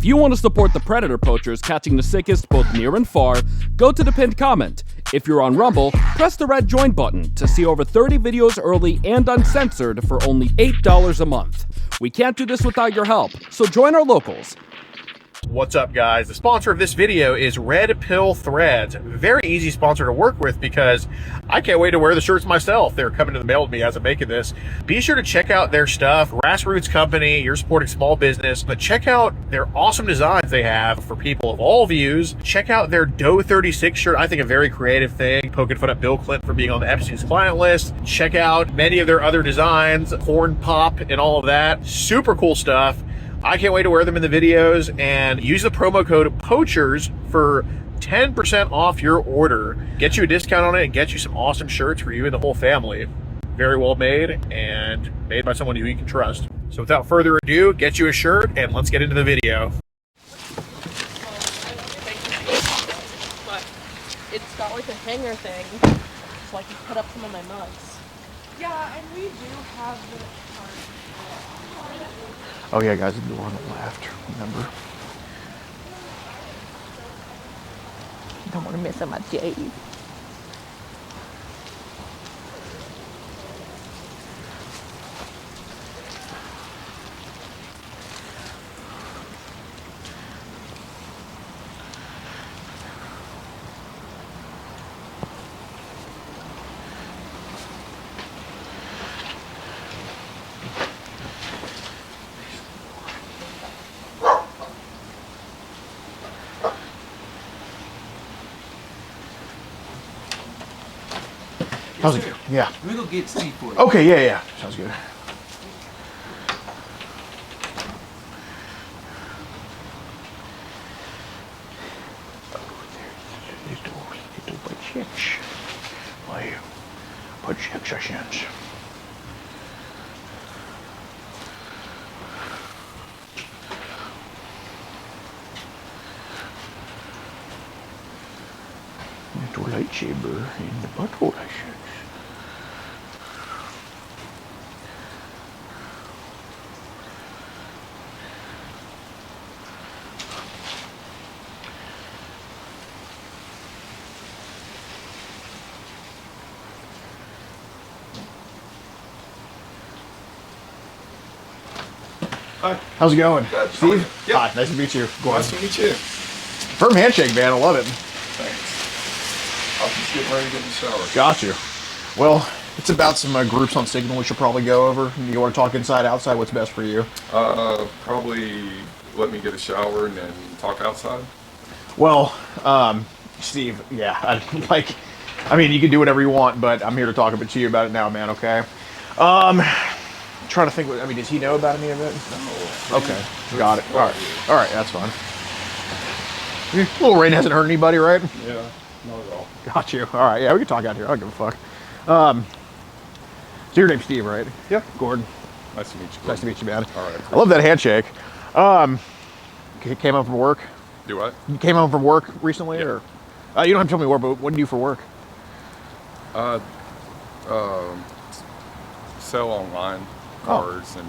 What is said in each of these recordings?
If you want to support the predator poachers catching the sickest both near and far, go to the pinned comment. If you're on Rumble, press the red join button to see over 30 videos early and uncensored for only $8 a month. We can't do this without your help, so join our locals. What's up, guys? The sponsor of this video is Red Pill Threads. Very easy sponsor to work with because I can't wait to wear the shirts myself. They're coming to the mail to me as I'm making this. Be sure to check out their stuff. Grassroots company, you're supporting small business, but check out their awesome designs they have for people of all views. Check out their Doe 36 shirt. I think a very creative thing, poking fun at Bill Clinton for being on the Epstein's client list. Check out many of their other designs, corn pop and all of that. Super cool stuff. I can't wait to wear them in the videos, and use the promo code POACHERS for 10% off your order. Get you a discount on it and get you some awesome shirts for you and the whole family. Very well made and made by someone who you can trust. So without further ado, get you a shirt and let's get into the video. But it's got like a hanger thing, so I can put up some of my mugs. Yeah, and we do have the card. Oh yeah, guys, the door on the left, remember? Don't want to miss out my day. How's it? Yeah. Let me go get Steve for you. Okay, yeah. Sounds good. Little lightsaber in the butthole, I should. Hi. How's it going? Good. Steve? Yep. Hi, nice to meet you. Go on. Nice to meet you. Firm handshake, man. I love it. Thanks. I'll just get ready to get in the shower. Got you. Well, it's about some groups on Signal we should probably go over. You want to talk inside, outside? What's best for you? Probably let me get a shower and then talk outside. Well, Steve, yeah, I mean, you can do whatever you want, but I'm here to talk a bit to you about it now, man, okay? Trying to think, I mean, does he know about any of it? No. Okay, got it. All right, that's fine. Little rain hasn't hurt anybody, right? Yeah, not at all. Got you. All right, yeah, we can talk out here. I don't give a fuck. So your name's Steve, right? Yeah. Gordon. Nice to meet you. Nice to meet you, man. All right. I love that handshake. Came home from work? Do what? You came home from work recently, Yeah. or you don't have to tell me where, but what do you do for work? Sell online cars and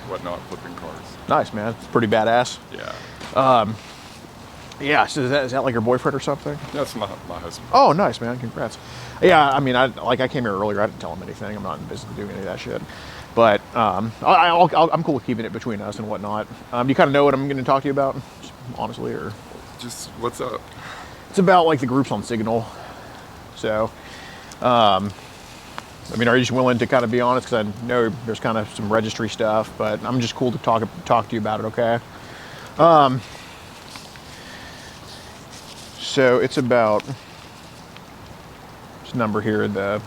whatnot, flipping cars. Nice, man. It's pretty badass. Yeah. Yeah. So is that like your boyfriend or something? That's my husband. Oh, nice, man. Congrats. Yeah. I mean, I came here earlier. I didn't tell him anything. I'm not in business doing any of that shit. But I'm cool with keeping it between us and whatnot. You kind of know what I'm going to talk to you about, honestly, or Just what's up? it's about like the groups on Signal. So, I mean, are you just willing to kind of be honest? Because I know there's kind of some registry stuff, but I'm just cool to talk to you about it, okay? So it's about this number here, the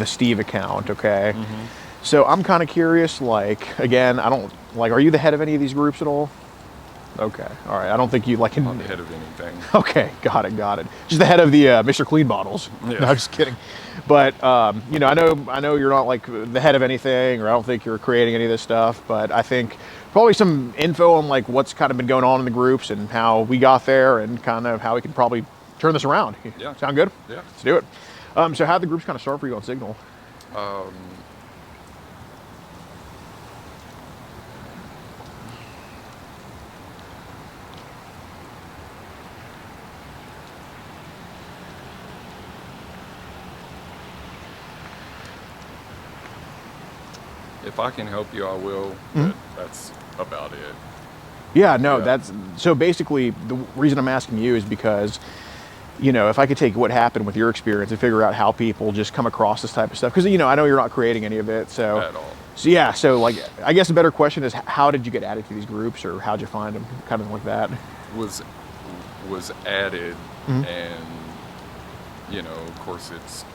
Steve account, okay? Mm-hmm. So I'm kind of curious, like, again, are you the head of any of these groups at all? Okay, all right. I don't think you like. I'm not the head of anything. Okay, got it. Just the head of the Mr. Clean bottles. Yeah. No, I'm just kidding. But you know, I know you're not like the head of anything, or I don't think you're creating any of this stuff. But I think probably some info on like what's kind of been going on in the groups and how we got there, and kind of how we can probably turn this around. Yeah. Sound good? Yeah. Let's do it. So how the groups kind of start for you on Signal? if I can help you, I will. But that's about it. Yeah, no, Yeah. that's so basically the reason I'm asking you is because, you know, if I could take what happened with your experience and figure out how people just come across this type of stuff, because, you know, I know you're not creating any of it, so. At all. So yeah, so like, I guess a better question is how did you get added to these groups, or how'd you find them, kind of like that? Was added, and you know, of course, it's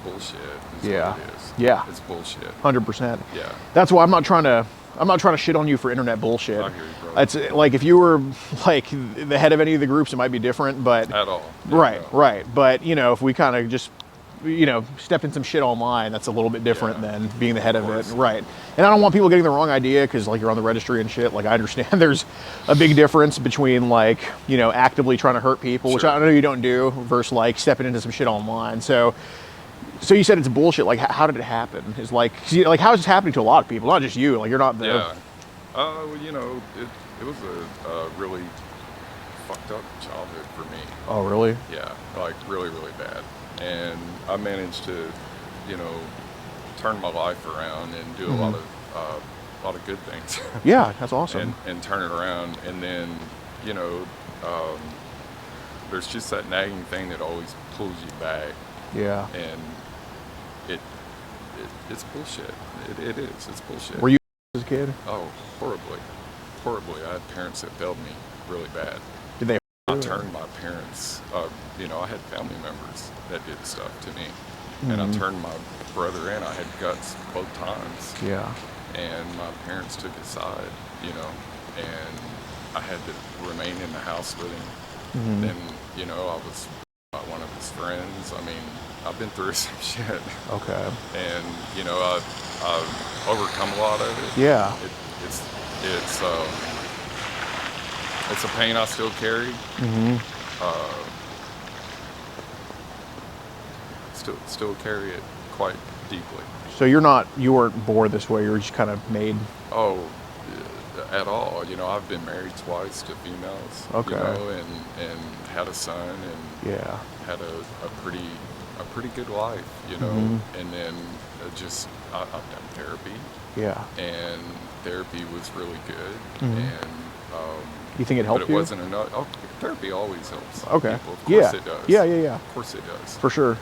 bullshit. Is Yeah. what it is. Yeah. It's bullshit. 100%. Yeah. That's why I'm not trying to shit on you for internet bullshit. I hear you, brother. It's like if you were like the head of any of the groups, it might be different, but At all. right, No. right. But you know, if we kind of just, you know, stepped in some shit online, that's a little bit different Yeah. than being the head of it, course. right? And I don't want people getting the wrong idea because like you're on the registry and shit. Like I understand there's a big difference between like, you know, actively trying to hurt people, which Sure. I know you don't do, versus like stepping into some shit online. So you said it's bullshit. Like, how did it happen? Is like how is this happening to a lot of people, not just you? Like, you're not the. Yeah. Well, you know, it was a really fucked up childhood for me. Oh, really? Yeah, like really, really bad. And I managed to, you know, turn my life around and do a lot of good things. Yeah, that's awesome. and turn it around. And then, you know, there's just that nagging thing that always pulls you back. Yeah. And it's bullshit. It is. It's bullshit. Were you as a kid? Oh, horribly. Horribly. I had parents that failed me really bad. Did they? I turned my parents, you know, I had family members that did stuff to me. And I turned my brother in. I had guts both times. Yeah. And my parents took his side, you know, and I had to remain in the house with him. Then, you know, I was one of his friends. I mean, I've been through some shit. Okay. And, you know, I've overcome a lot of it. Yeah. It's a pain I still carry. Still carry it quite deeply. So you weren't born this way. You were just kind of made. Oh, at all. You know, I've been married twice to females. Okay. You know, and had a son and Yeah. had a pretty good life. You know, and then I've done therapy. Yeah. And therapy was really good. And You think it helped but it you? wasn't enough. Oh, therapy always helps Okay. people. Of course Yeah. it does. Yeah. Yeah. Yeah. Of course it does. For sure.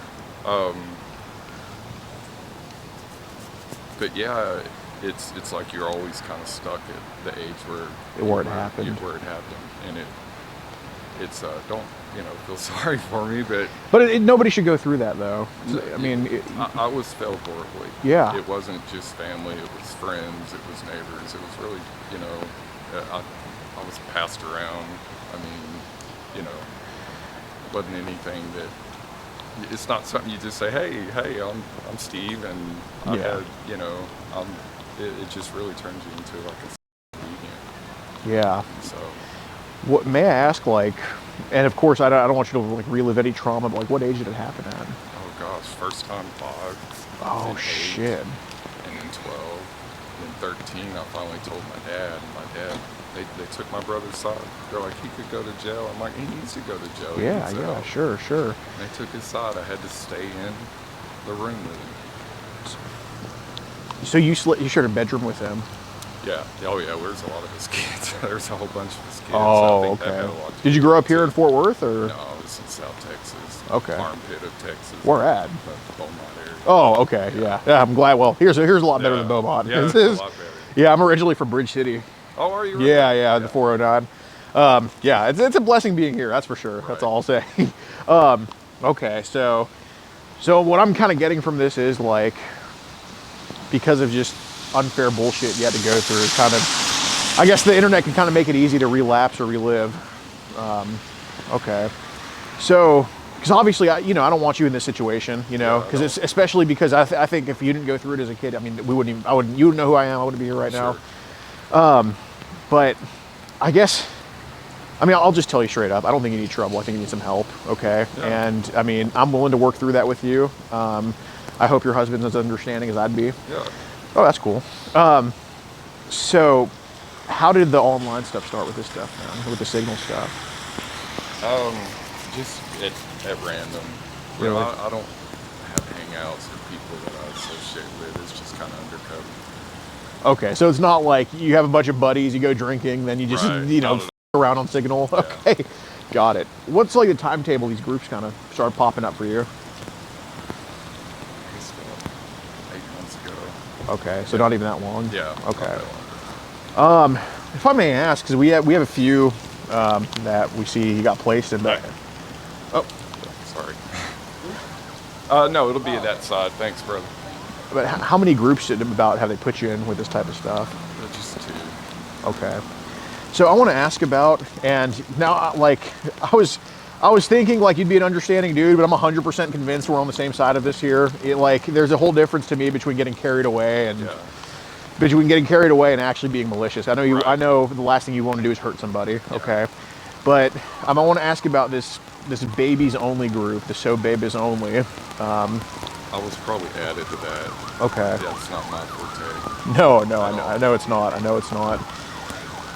But yeah, it's like you're always kind of stuck at the age Where it happened. Where it happened, and it's don't feel sorry for me, but Nobody should go through that though. I mean, I was failed horribly. Yeah. It wasn't just family; it was friends, it was neighbors, it was really I was passed around. I mean, you know, it wasn't anything that. It's not something you just say, hey, I'm Steve, and I had, you know, it just really turns you into like a deviant. yeah. So, What may I ask? Like, and of course, I don't want you to like relive any trauma. But like, what age did it happen at? oh gosh, first time 5. Oh then 8, shit. And then 12, then 13. I finally told my dad, and my dad, they took my brother's side. They're like, he could go to jail. I'm like, he needs to go to jail. He Yeah. needs Yeah. help. Sure. Sure. And they took his side. I had to stay in the room with him. So you shared a bedroom with him. Yeah. Oh yeah. There's a lot of his kids. There's a whole bunch of his kids. Oh, I think that had okay. a lot to Did you do grow with up here it. in Fort Worth, or? No, I was in South Texas. Okay. Armpit of Texas. Where at? The Beaumont area. Oh, okay. Yeah. Yeah. I'm glad. Well, here's a lot better Yeah. than Beaumont. Yeah, This it's is- a lot better. Yeah, I'm originally from Bridge City. Oh, are you? Really? Yeah, the 409. Yeah, it's a blessing being here, that's for sure. That's Right. all I'll say. Okay, so what I'm kind of getting from this is like, because of just unfair bullshit you had to go through, kind of, I guess the internet can kind of make it easy to relapse or relive. Okay, so, because obviously, I don't want you in this situation, because it's especially because I think if you didn't go through it as a kid, I mean, you wouldn't know who I am. I wouldn't be here right now. But I guess, I'll just tell you straight up. I don't think you need trouble. I think you need some help. Okay. Yeah. And I'm willing to work through that with you. I hope your husband's as understanding as I'd be. Yeah. Oh, that's cool. So how did the online stuff start with this stuff, man? With the Signal stuff? just at random. You Really? know, I don't have hangouts or people that I associate with. It's just kind of undercover. Okay, so it's not like you have a bunch of buddies, you go drinking, then you just, Right. you know, Not f around on Signal. Yeah. Okay, got it. What's like the timetable these groups kind of start popping up for you? It's about 8 months ago. Okay, so not even that long? Yeah. Okay. Not that long. If I may ask, because we have a few that we see you got placed in, but... Right. Oh, Sorry. No, it'll be that side. Thanks, brother. but how many groups about have they put you in with this type of stuff? Just 2. Okay. So I want to ask about, and now like I was thinking like you'd be an understanding dude, but I'm 100% convinced we're on the same side of this here. Like there's a whole difference to me between getting carried away and actually being malicious. I know you. Right. I know the last thing you want to do is hurt somebody. Yeah. Okay. But I want to ask about this babies only group, the So Babies Only. I was probably added to that. Okay. Yeah, it's not my forte. No, I know it's not.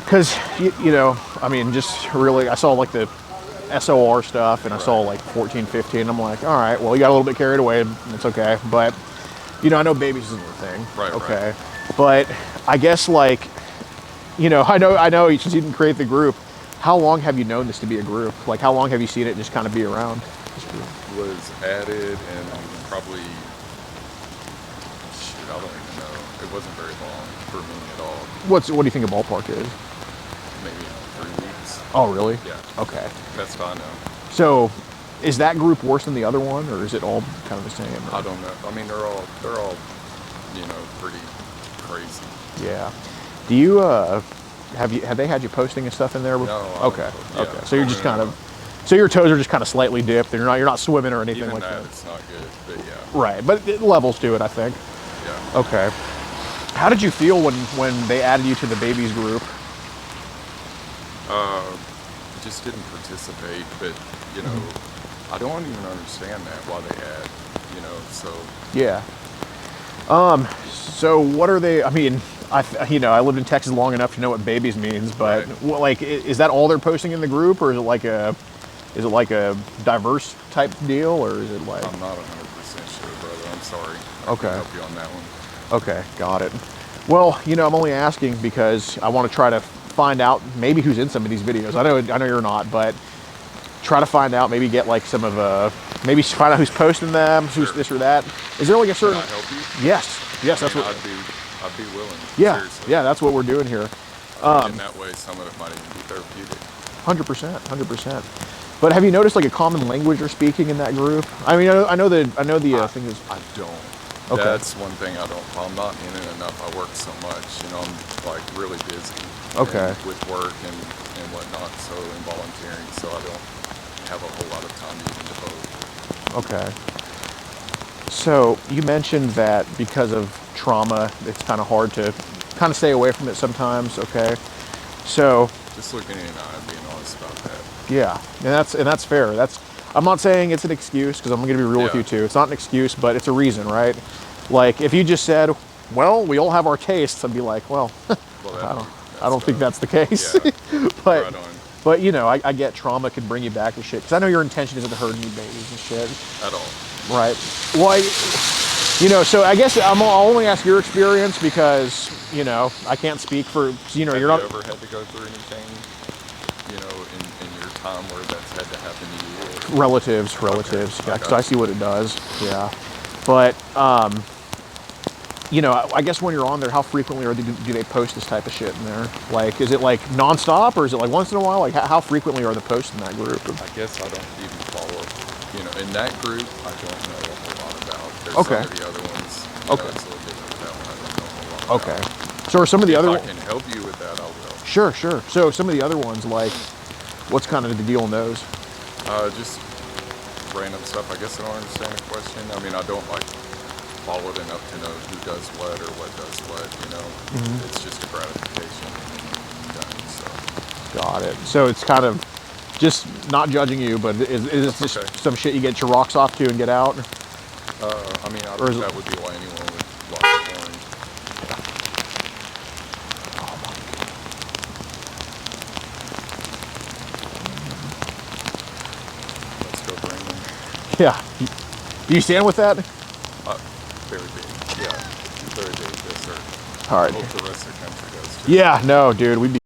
Because, you know, I mean, just really, I saw like the SOR stuff and I saw like 14, 15. I'm like, all right, well, you got a little bit carried away and it's okay. But, you know, I know babies isn't a thing. Right, okay. But I guess like, you know, I know since you didn't create the group, how long have you known this to be a group? Like how long have you seen it just kind of be around? Was added and probably, shoot, I don't even know. It wasn't very long for me at all. What do you think a ballpark is? Maybe 3 weeks. Oh, really? Yeah. Okay. Best I know. So is that group worse than the other one or is it all kind of the same? Or? I don't know. I mean, they're all, you know, pretty crazy. Yeah. Do you, have they had you posting and stuff in there? No. Okay. Yeah, Okay. So you're just kind of, so your toes are just kind of slightly dipped and you're not swimming or anything Even like that, that. it's not good, but yeah. Right. But it levels to it, I think. Yeah. Okay. How did you feel when they added you to the babies group? Just didn't participate, but you know, I don't even understand that why they add, you know, so. Yeah. So what are they, I mean, I lived in Texas long enough to know what babies means, but Right. what, like, is that all they're posting in the group or is it like a diverse type deal or is it like? I'm not 100% sure, brother. I'm sorry. I Okay. can't help you on that one. Okay, got it. Well, you know, I'm only asking because I want to try to find out maybe who's in some of these videos. I know you're not, but try to find out, maybe get like some of maybe find out who's posting them, who's this or that. Is there like a certain? Can I help you? Yes, I that's mean, what. I'd be willing. Yeah, Seriously. yeah, that's what we're doing here. In that way, some of it might even be therapeutic. 100%. But have you noticed like a common language they're speaking in that group? I mean, I know the thing is. I don't. Okay. That's one thing I don't. I'm not in it enough. I work so much. You know, I'm like really busy. Okay. With work and whatnot, so and volunteering, so I don't have a whole lot of time to even devote. Okay. So you mentioned that because of trauma, it's kind of hard to kind of stay away from it sometimes. Okay. So. Just looking in the eye and being honest about that. Yeah, and that's fair. I'm not saying it's an excuse because I'm going to be real with you too. It's not an excuse, but it's a reason, right? Like if you just said, "Well, we all have our tastes," I'd be like, "Well, I don't think that's the case." Yeah. but Right on. but you know, I get trauma could bring you back to shit because I know your intention isn't to hurt any babies and shit. At all. Right. Well, you know, so I guess I'll only ask your experience because you know I can't speak for you're not. Have you ever had to go through anything, you know, in your time where that's had to happen to you? Or? Relatives. Okay. Yeah, because I see what it does. Yeah, but you know, I guess when you're on there, how frequently do they post this type of shit in there? Like, is it like nonstop, or is it like once in a while? Like, how frequently are the posts in that group? I guess I don't even follow. You know, in that group, I don't know a whole lot about. There's Okay. some of the other ones. Okay. It's a little different with that one. I don't know a whole lot Okay. about. So are some of the other? If I can help you with that, I will. Sure. So some of the other ones, like, what's kind of the deal in those? Just random stuff. I guess I don't understand the question. I mean, I don't like follow it enough to know who does what or what does what, you know. It's just a gratification and done, so. Got it. So it's kind of just not judging you, but is it just Okay. some shit you get your rocks off to and get out? I mean, I Or think is it- that would be why anyone would watch porn. Yeah. Do you stand with that? Very big. Yeah. Very big. Yes, sir. All right. I hope the rest of the country does too. Yeah. No, dude. We'd be.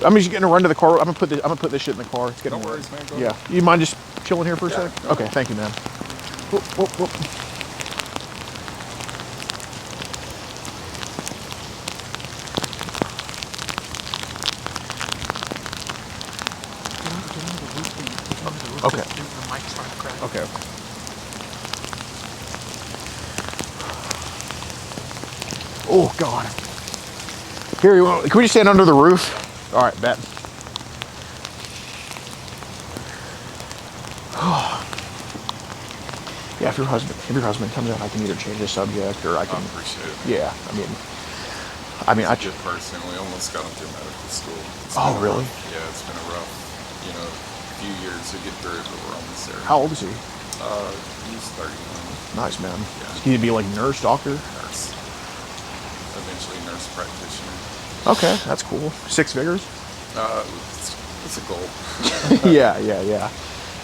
I'm just gonna run to the car. I'm gonna put this shit in the car. It's getting. No worries, man. Go Yeah. ahead. You mind just chilling here for a Yeah, sec? go Okay. Thank you, man. Whoop, whoop, whoop. Okay. Okay. Oh God. Here, can we just stand under the roof? All right, bet. Yeah, if your husband comes out, I can either change the subject or I I can. appreciate it. Yeah, He's a good person. We almost got him through medical school. Oh, really? Yeah, it's been a rough, few years to get through, but we're almost there. How old is he? He's 31. Nice, man. Yeah. Can he be like nurse, doctor? Nurse. Eventually nurse practitioner. Okay, that's cool. 6 figures? It's a goal. Yeah.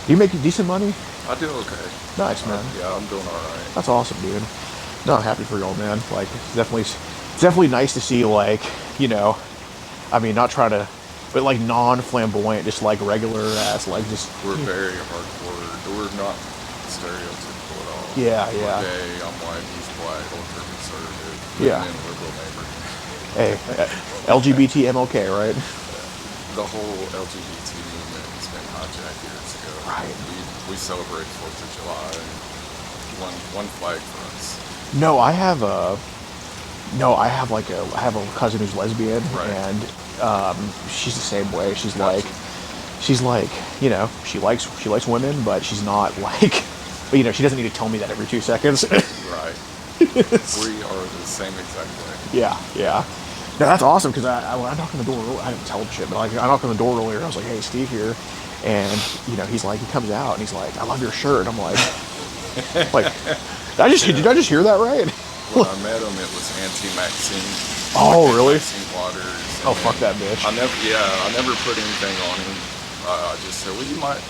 You make decent money? I do okay. Nice, man. Yeah, I'm doing all right. That's awesome, dude. No, I'm happy for y'all, man. Like, it's definitely nice to see, like, not trying to, but like non-flamboyant, just like regular ass, like just. We're very hardcore. We're not stereotypical at all. Yeah. We're gay, I'm white, he's black, ultra conservative. Yeah. In a liberal neighborhood. Hey, LGBT MLK, right? The whole LGBT movement has been hijacked years ago. Right. We celebrate 4th of July. One flag for us. No, I have a cousin who's lesbian, Right. and she's the same way. She's Gotcha. like, she likes women, but she's not like, she doesn't need to tell me that every 2 seconds. Right. We are the same exact way. Yeah. No, that's awesome, because I knocked on the door. I didn't tell him shit, but like, I knocked on the door earlier. I was like, "Hey, Steve here," and he's like, he comes out and he's like, "I love your shirt." I'm like, did I just hear that right? When I met him, it was anti-Maxine. Oh, really? Maxine Waters. Oh, fuck that bitch. I never put anything on him. I just said, well, you might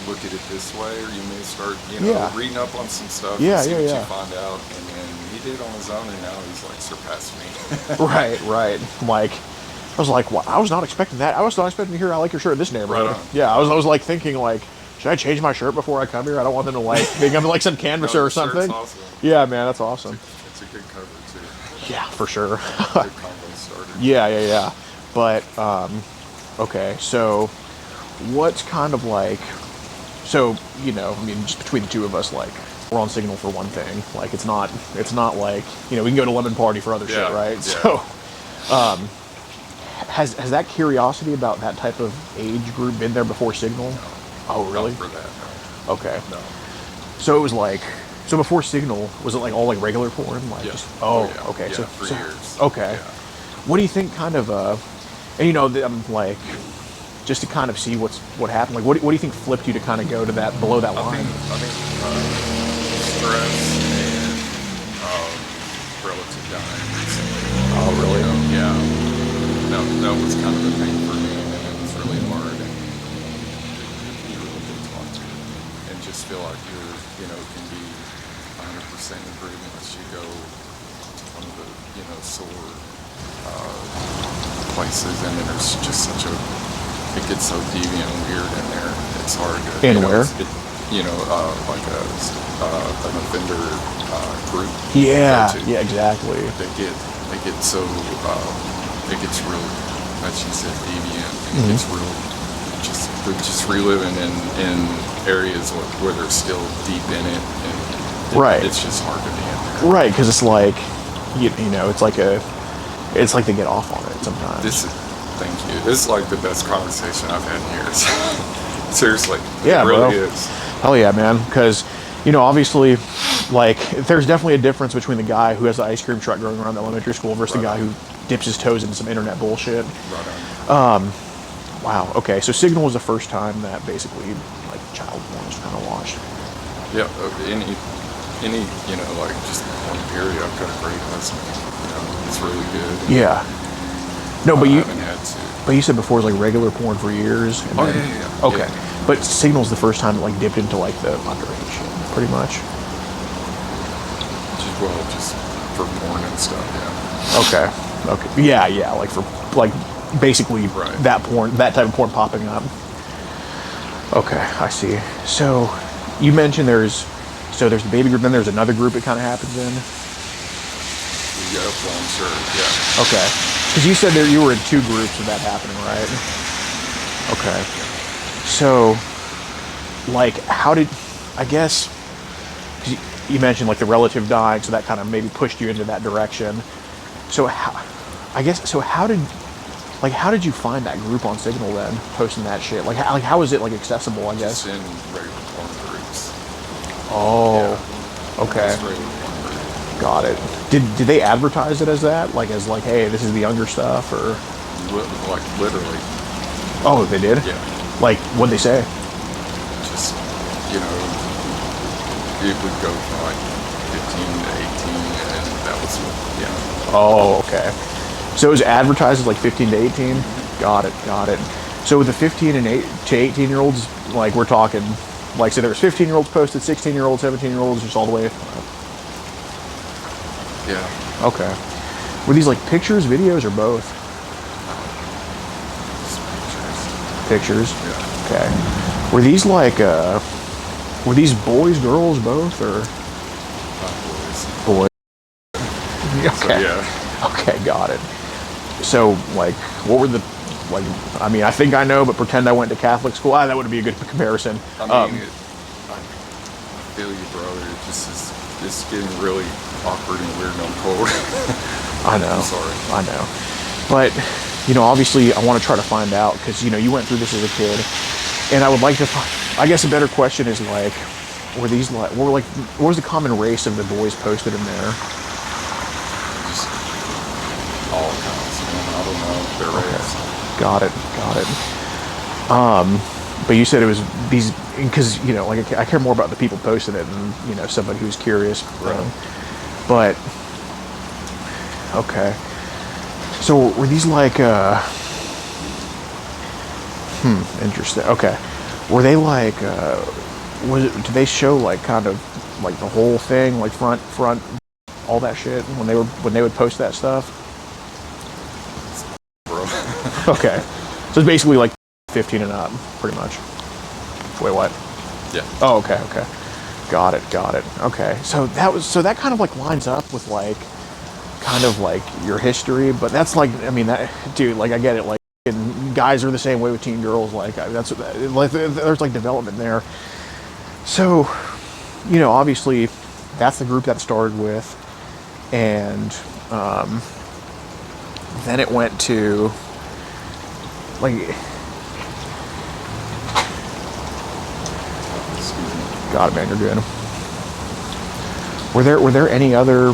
look at it this way, or you may start, reading up on some stuff. Yeah, and see what yeah. you find out, and then he did on his own, and now he's like surpassed me. Right. Like, I was like, well, I was not expecting that. I was not expecting to hear, "I like your shirt" in this neighborhood. Right on. Yeah, I was like thinking like, should I change my shirt before I come here? I don't want them to like think I'm like some canvasser No, or the shirt's something. awesome. Yeah, man, that's awesome. It's a good cover too. Yeah, for sure. Good combo starter. Yeah. But okay, so what's kind of like, just between the two of us, like, we're on Signal for one thing. Like, it's not like, we can go to Lemon Party for other shit, right? Yeah. So, has that curiosity about that type of age group been there before Signal? No. Oh, really? Not for that, no. Okay. No. So it was like, before Signal, was it like all like regular porn? Like, Yeah. just, Yeah. okay. Yeah, for years. Okay. Yeah. What do you think kind of, I'm like, just to kind of see what happened, like, what do you think flipped you to kind of go to that, below that line? I think stress and relative dying recently. Oh, really? Yeah. That was kind of the thing for me, and it was really hard, and you really get talked to, and just feel like can be 100% improved unless you go to one of the, sore places, and then there's just it gets so deviant and weird in there. It's hard to. And where? Like an offender group. Yeah. to go to. Yeah. Exactly. They get so it gets real, as you said, deviant. And it gets real. They're just reliving in areas where they're still deep in it, and Right. It's just hard to be in there. Right, because it's like, it's like they get off on it sometimes. Thank you. This is like the best conversation I've had in years. Seriously. Yeah, it really bro. is. Hell yeah, man. Because, obviously, like, there's definitely a difference between the guy who has the ice cream truck going around the elementary school versus the guy who dips his toes into some internet bullshit. Right on. Wow. Okay. So Signal was the first time that basically, like, child porn was kind of watched. Yeah. Any like just one period. I've got a great husband. It's really good. Yeah. No, but I you. haven't had to. But you said before it was like regular porn for years. And Oh then, yeah. Okay. Yeah. But Signal's the first time it like dipped into like the underage shit, pretty much. Just for porn and stuff, yeah. Okay. Yeah, like for like basically that type of porn popping up. Okay, I see. So you mentioned there's the baby group, then there's another group it kind of happens in. Yeah, long shirt, yeah. Okay. Because you said you were in 2 groups of that happening, right? Okay. So, like, how did, I guess, because you mentioned like the relative dying, so that kind of maybe pushed you into that direction. So how did you find that group on Signal then, posting that shit? Like how is it like accessible, I guess? Just in regular porn groups. Oh, yeah. Okay. Just regular porn groups. Got it. Did they advertise it as that? Like as like, hey, this is the younger stuff, or? Like literally. Oh, they did? Yeah. Like, what'd they say? Just, it would go from like 15 to 18, and that was, Oh, okay. So it was advertised as like 15 to 18? Got it. So with the 15 to 18 year olds, like we're talking, like, so there was 15 year olds posted, 16 year olds, 17 year olds, just all the way? Yeah. Okay. Were these like pictures, videos, or both? Pictures? Yeah. Okay. Were these like, were these boys, girls, both, or? Boys. Okay. So, yeah. Okay, got it. So, like, what were the, like, I mean, I think I know, but pretend I went to Catholic school. That would be a good comparison. I mean, I feel you, brother. It's getting really awkward and weird and cold. I know. I'm sorry. I know. But, obviously I want to try to find out, because, you went through this as a kid, and I would like to, I guess a better question is, like, what was the common race of the boys posted in there? Just all kinds, I don't know, their race. Got it. But you said it was these, because, like, I care more about the people posting it than, somebody who's curious. Right. But, okay. So were these like, interesting. Okay. Were they like, did they show like kind of like the whole thing, like front, all that shit when they would post that stuff? Bro. Okay. So it's basically like 15 and up, pretty much. Wait, what? Yeah. Oh, okay. Got it. Okay. So that kind of like lines up with like, kind of like your history, but that's like, I mean, that, dude, like I get it, like, and guys are the same way with teen girls, like like there's like development there. So, obviously that's the group that started with, and then it went to like, got it, man, you're good. Were there any other,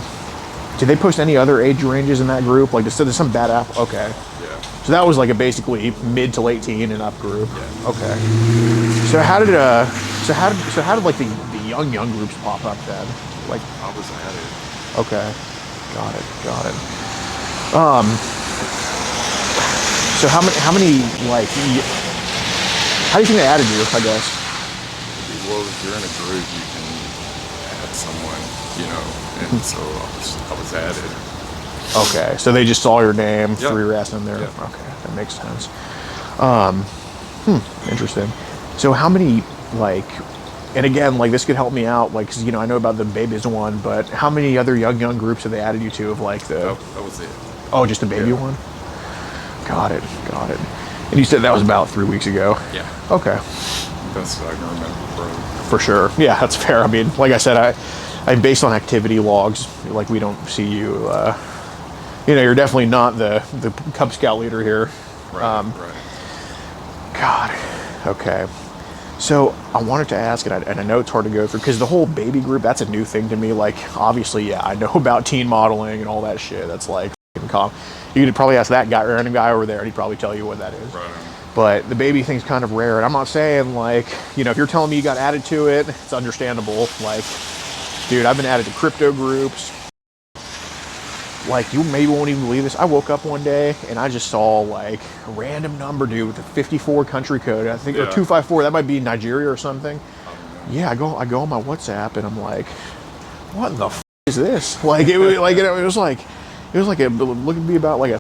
did they post any other age ranges in that group? Like, there's some bad apple. Okay. Yeah. So that was like a basically mid to late teen and up group. Yeah. Okay. So how did like the young groups pop up then? Like, I was at it. okay. Got it. So how many like, how do you think they added you, I guess? Well, if you're in a group, you can add someone, and so I was added. Okay, so they just saw your name, Yep. threw your ass in there. Yep. Okay, that makes sense. Interesting. So how many, like, and again, like, this could help me out, like, 'cause, I know about the babies one, but how many other young groups have they added you to of like the? That was it. Oh, just the baby one. Got it. And you said that was about 3 weeks ago. Yeah. Okay. That's what I can remember, bro. For sure. Yeah, that's fair. I mean, like I said, I'm based on activity logs. Like, we don't see you. You're definitely not the Cub Scout leader here. Right. God. Okay. So I wanted to ask, and I know it's hard to go through, because the whole baby group, that's a new thing to me. Like, obviously, yeah, I know about teen modeling and all that shit. That's like, you could probably ask that random guy over there, and he'd probably tell you what that is. Right. But the baby thing's kind of rare, and I'm not saying, like, if you're telling me you got added to it, it's understandable. Like, dude, I've been added to crypto groups. like, you maybe won't even believe this. I woke up one day and I just saw like a random number, dude, with a 54 country code. I think, or 254. That might be Nigeria or something. Yeah, I go on my WhatsApp and I'm like, what the f is this? Like, it was like, it was like it looked to be about like a.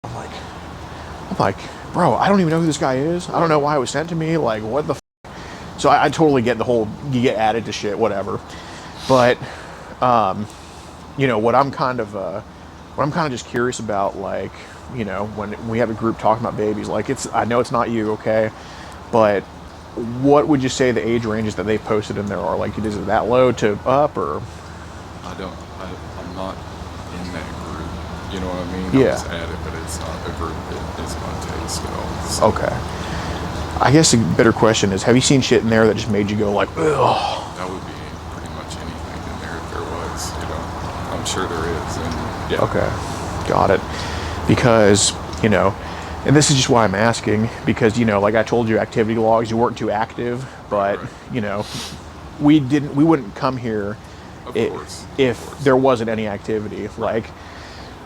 I'm like, bro, I don't even know who this guy is. I don't know why it was sent to me. Like, what the f? So I totally get the whole, you get added to shit, whatever. But, you know, what I'm kind of just curious about, like, you know, when we have a group talking about babies, like, I know it's not you, okay, but what would you say the age ranges that they've posted in there are? Like, is it that low to up, or? I'm not in that group. You know what I mean? Yeah. I was at it, but it's not a group that is my taste at all. So. Okay. I guess a better question is, have you seen shit in there that just made you go like, ugh? That would be pretty much anything in there if there was, you know. I'm sure there is, and yeah. Okay, got it. Because, you know, and this is just why I'm asking, because, you know, like I told you, activity logs, you weren't too active, but, Right. you know, we wouldn't come here if there wasn't any activity. Like,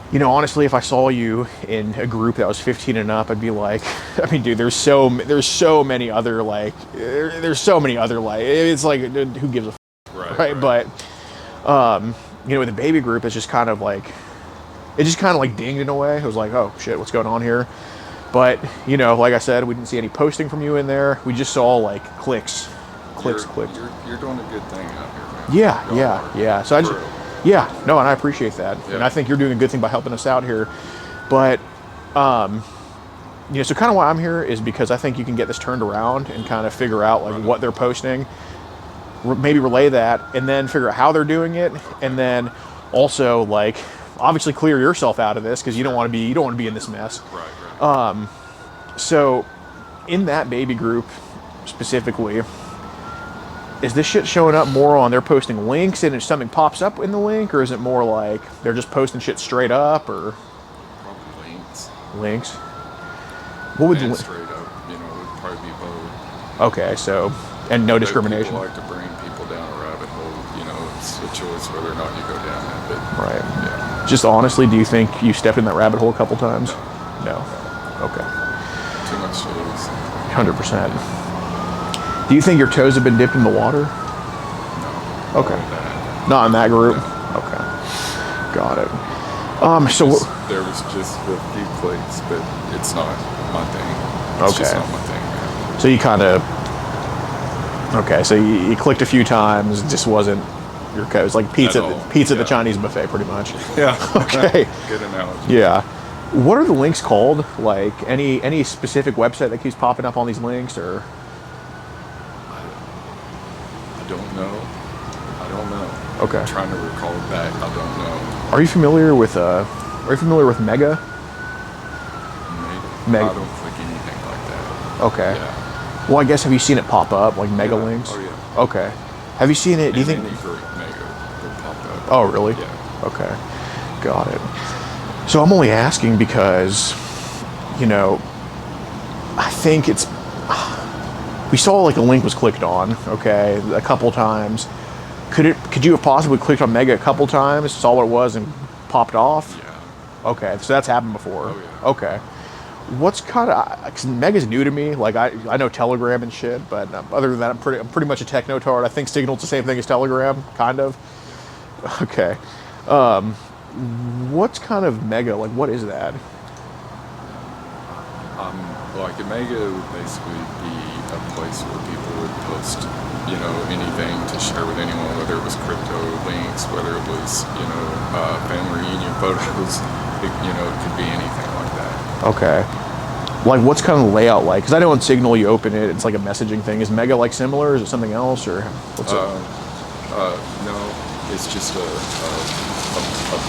you know, honestly, if I saw you in a group that was 15 and up, I'd be like, I mean, dude, there's so many other, like, it's like, who gives a f, right? But, you know, with the baby group, it's just kind of like, it just kind of like dinged in a way. It was like, oh shit, what's going on here? But, you know, like I said, we didn't see any posting from you in there. We just saw like clicks. You're doing a good thing out here, man. Yeah. So I just, no, and I appreciate that. Yeah. And I think you're doing a good thing by helping us out here. But, you know, so kind of why I'm here is because I think you can get this turned around and kind of figure out like what they're posting, maybe relay that, and then figure out how they're doing it, and then also like obviously clear yourself out of this because you don't want to be in this mess. Right. So in that baby group specifically, is this shit showing up more on they're posting links and if something pops up in the link, or is it more like they're just posting shit straight up, or Probably links? What would and straight up, you know, it would probably be both. Okay, so and no discrimination. People like to bring people down a rabbit hole. You know, it's a choice whether or not you go down it. But Right. yeah. Just honestly, do you think you stepped in that rabbit hole a couple times? No. Okay. Too much to lose. 100%. Do you think your toes have been dipped in the water? No. Okay. Not in that group? No. Okay. Got it. There was just a few clicks, but it's not my thing. It's just not my thing, man. So you kind of... Okay, so you clicked a few times, it just wasn't your code. It's like pizza at the Chinese buffet, pretty much. Yeah. Okay. Good analogy. Yeah. What are the links called? Like any specific website that keeps popping up on these links, or? I don't know. Okay. I'm trying to recall back. I don't know. Are you familiar with Mega? Maybe. I don't click anything like that. Okay. Yeah. Well, I guess have you seen it pop up like Mega Yeah. links? Oh yeah. Okay. Have you seen it? Do you think? Any group Mega will pop up. Oh really? Yeah. Okay. Got it. So I'm only asking because, you know, I think it's. We saw like a link was clicked on, okay, a couple times. Could you have possibly clicked on Mega a couple times, saw what it was, and popped off? Yeah. Okay, so that's happened before. Oh yeah. Okay. What's kind of, because Mega's new to me. Like I know Telegram and shit, but other than that, I'm pretty much a techno-tard. I think Signal's the same thing as Telegram, kind of. Okay. What's kind of Mega? Like, what is that? Like a Mega would basically be a place where people would post, you know, anything to share with anyone, whether it was crypto links, whether it was, you know, family reunion photos, you know, it could be anything like that. Okay. Like, what's kind of the layout like? Because I know on Signal you open it, it's like a messaging thing. Is Mega like similar? Is it something else, or what's it? No, it's just a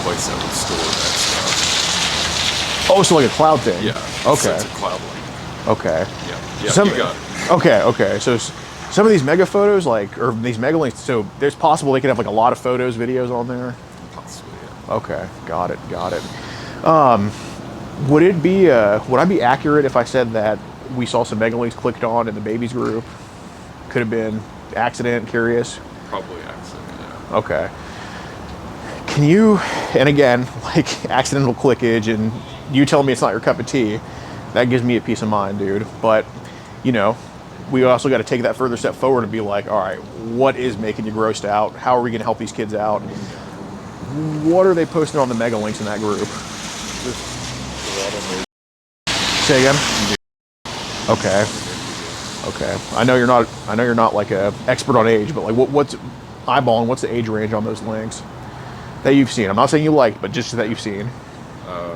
place that would store that stuff. Oh, so like a cloud thing? Yeah. Okay. It's a cloud link. Okay. Yeah. Yeah. Some, you got it. Okay. So some of these Mega photos, like, or these Mega links, so there's possible they could have like a lot of photos, videos on there. Possibly. Yeah. Okay. Got it. Would I be accurate if I said that we saw some Mega links clicked on in the babies group? Could have been accident, curious. Probably accident. Yeah. Okay. can you, and again, like accidental clickage and you telling me it's not your cup of tea, that gives me a peace of mind, dude. But, you know, we also got to take that further step forward and be like, all right, what is making you grossed out? How are we going to help these kids out? What are they posting on the mega links in that group? Say again? Okay. Okay. I know you're not like a expert on age, but like what's eyeballing, what's the age range on those links that you've seen? I'm not saying you liked, but just that you've seen. I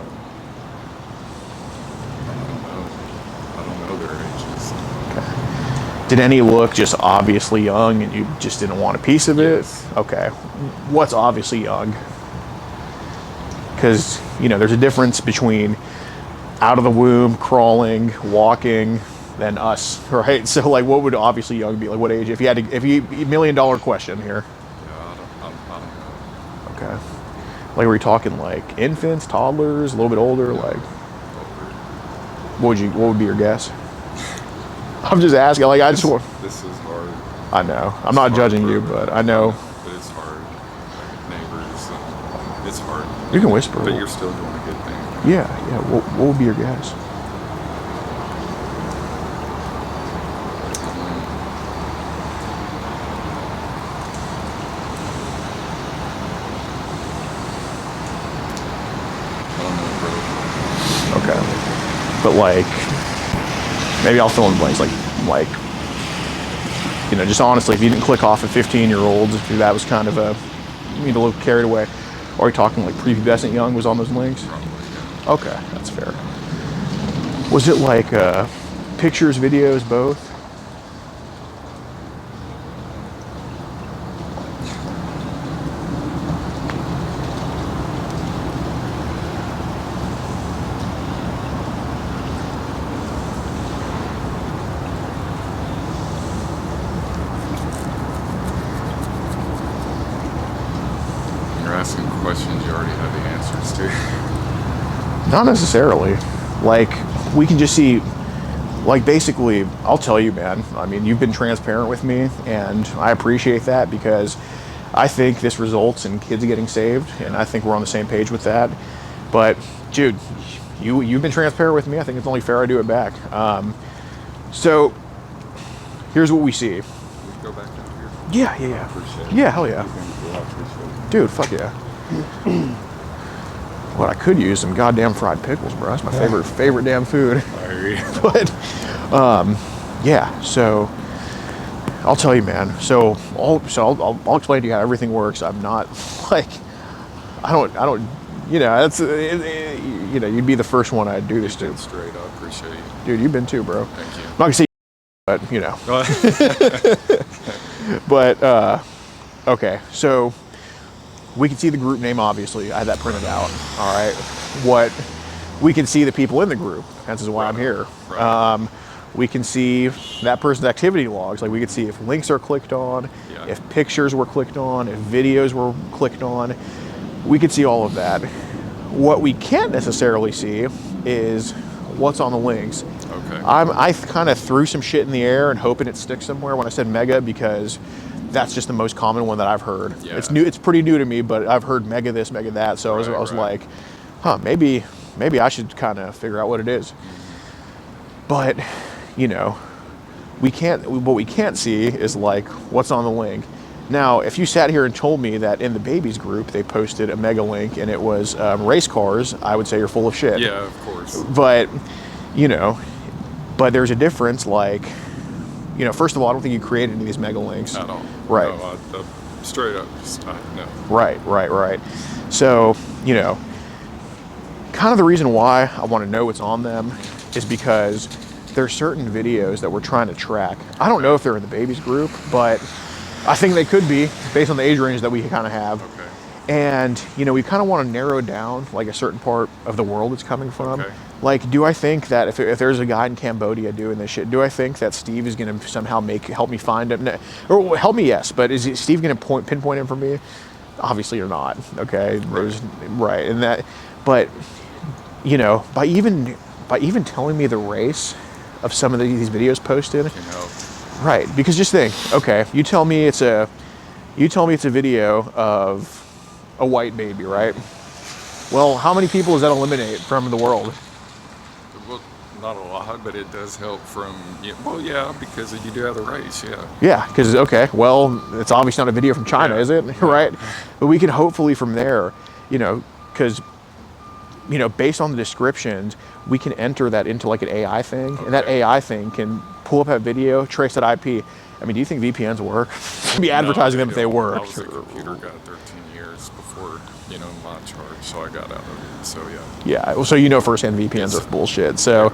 don't know their ages. Okay. Did any look just obviously young and you just didn't want a piece of it? Yes. Okay. What's obviously young? Because, you know, there's a difference between out of the womb, crawling, walking, than us, right? So, like, what would obviously young be? Like, what age? If you had to, if you, $1 million question here. Yeah, I don't know. Okay. Like, were we talking like infants, toddlers, a little bit older? Like, what would be your guess? I'm just asking. Like, I just want. This is hard. I know. I'm not judging you, but I know. But it's hard. Like neighbors, and it's hard. You can whisper. But you're still doing a good thing. Yeah, yeah. What would be your guess? Okay. But like, maybe I'll fill in blanks. Like, you know, just honestly, if you didn't click off at 15-year-olds, if that was kind of a, you need a little carried away. Or are you talking like prepubescent young was on those links? Probably, yeah. Okay, that's fair. Was it like pictures, videos, both? You're asking questions you already have the answers to. Not necessarily. Like, we can just see, like, basically, I'll tell you, man, I mean, you've been transparent with me, and I appreciate that because I think this results in kids getting saved, and I think we're on the same page with that. But, dude, you've been transparent with me. I think it's only fair I do it back. So, here's what we see. We can go back down here. Yeah, yeah, I yeah. appreciate it. Yeah, hell yeah. I appreciate it. Dude, fuck yeah. What I could use some goddamn fried pickles, bro. That's my favorite damn food. I hear you. But yeah. So I'll tell you, man. So I'll explain to you how everything works. I'm not like I don't. You know, that's you know, you'd be the first one I'd do this to. Straight. I appreciate you. Dude, you've been too, bro. Thank you. I'm not gonna say, but you know. But okay, so we can see the group name, obviously. I had that printed out. All right. What we can see the people in the group. Hence is why I'm here. Right. We can see that person's activity logs. Like we can see if links are clicked on, Yeah. if pictures were clicked on, if videos were clicked on. We can see all of that. What we can't necessarily see is what's on the links. Okay. I kind of threw some shit in the air and hoping it sticks somewhere when I said mega because that's just the most common one that I've heard. Yeah. It's new. It's pretty new to me, but I've heard mega this, mega that. So I was Right. like, huh, maybe I should kind of figure out what it is. But, you know, what we can't see is like what's on the link. Now, if you sat here and told me that in the babies group they posted a mega link and it was race cars, I would say you're full of shit. Yeah, of course. But, you know, but there's a difference. Like, you know, first of all, I don't think you created any of these mega links. At all. Right. No, straight up, just no. Right. So, you know, kind of the reason why I want to know what's on them is because there's certain videos that we're trying to track. I don't know if they're in the babies group, but I think they could be based on the age range that we kind of have. Okay. And, you know, we kind of want to narrow down like a certain part of the world it's coming from. Okay. Like, do I think that if there's a guy in Cambodia doing this shit, do I think that Steve is going to somehow help me find him? Or help me, yes, but is Steve going to pinpoint him for me? Obviously you're not, okay? Right. And that, but, you know, by even telling me the race of some of these videos posted, Can help. right? Because just think, okay, you tell me it's a video of a white baby, right? Well, how many people does that eliminate from the world? Well, not a lot, but it does help from, well, yeah, because you do have the race, yeah. Yeah, because, okay, well, it's obviously not a video from China, Yeah. is it? Right? But we can hopefully from there, because, based on the descriptions, we can enter that into like an AI thing, and that AI thing can pull up that video, trace that IP. I mean, do you think VPNs work? I'd be advertising them if they I work. was a computer guy 13 years before, my charge, so I got out of it, so yeah. Yeah, well, so firsthand VPNs are bullshit. So,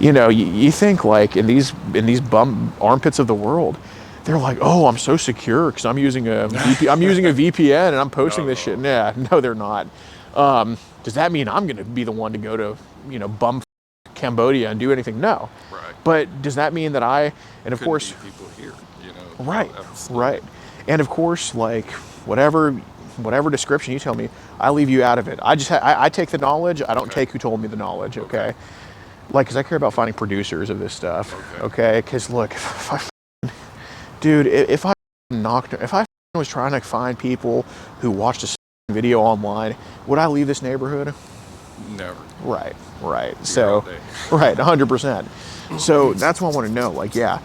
you think like in these bum armpits of the world, they're like, oh, I'm so secure because I'm using a VPN and I'm posting this shit. Yeah, no, they're not. Does that mean I'm going to be the one to go to bum Cambodia and do anything? No. Right. But does that mean that of course, be people here, right, absolutely. right, and of course, like whatever description you tell me, I leave you out of it. I take the knowledge. I don't take who told me the knowledge. Okay. Like, because I care about finding producers of this stuff. Okay. Because look, if I was trying to find people who watched a video online, would I leave this neighborhood? Never. Right. You're So, all day. right, 100%. So that's what I want to know. Like, yeah,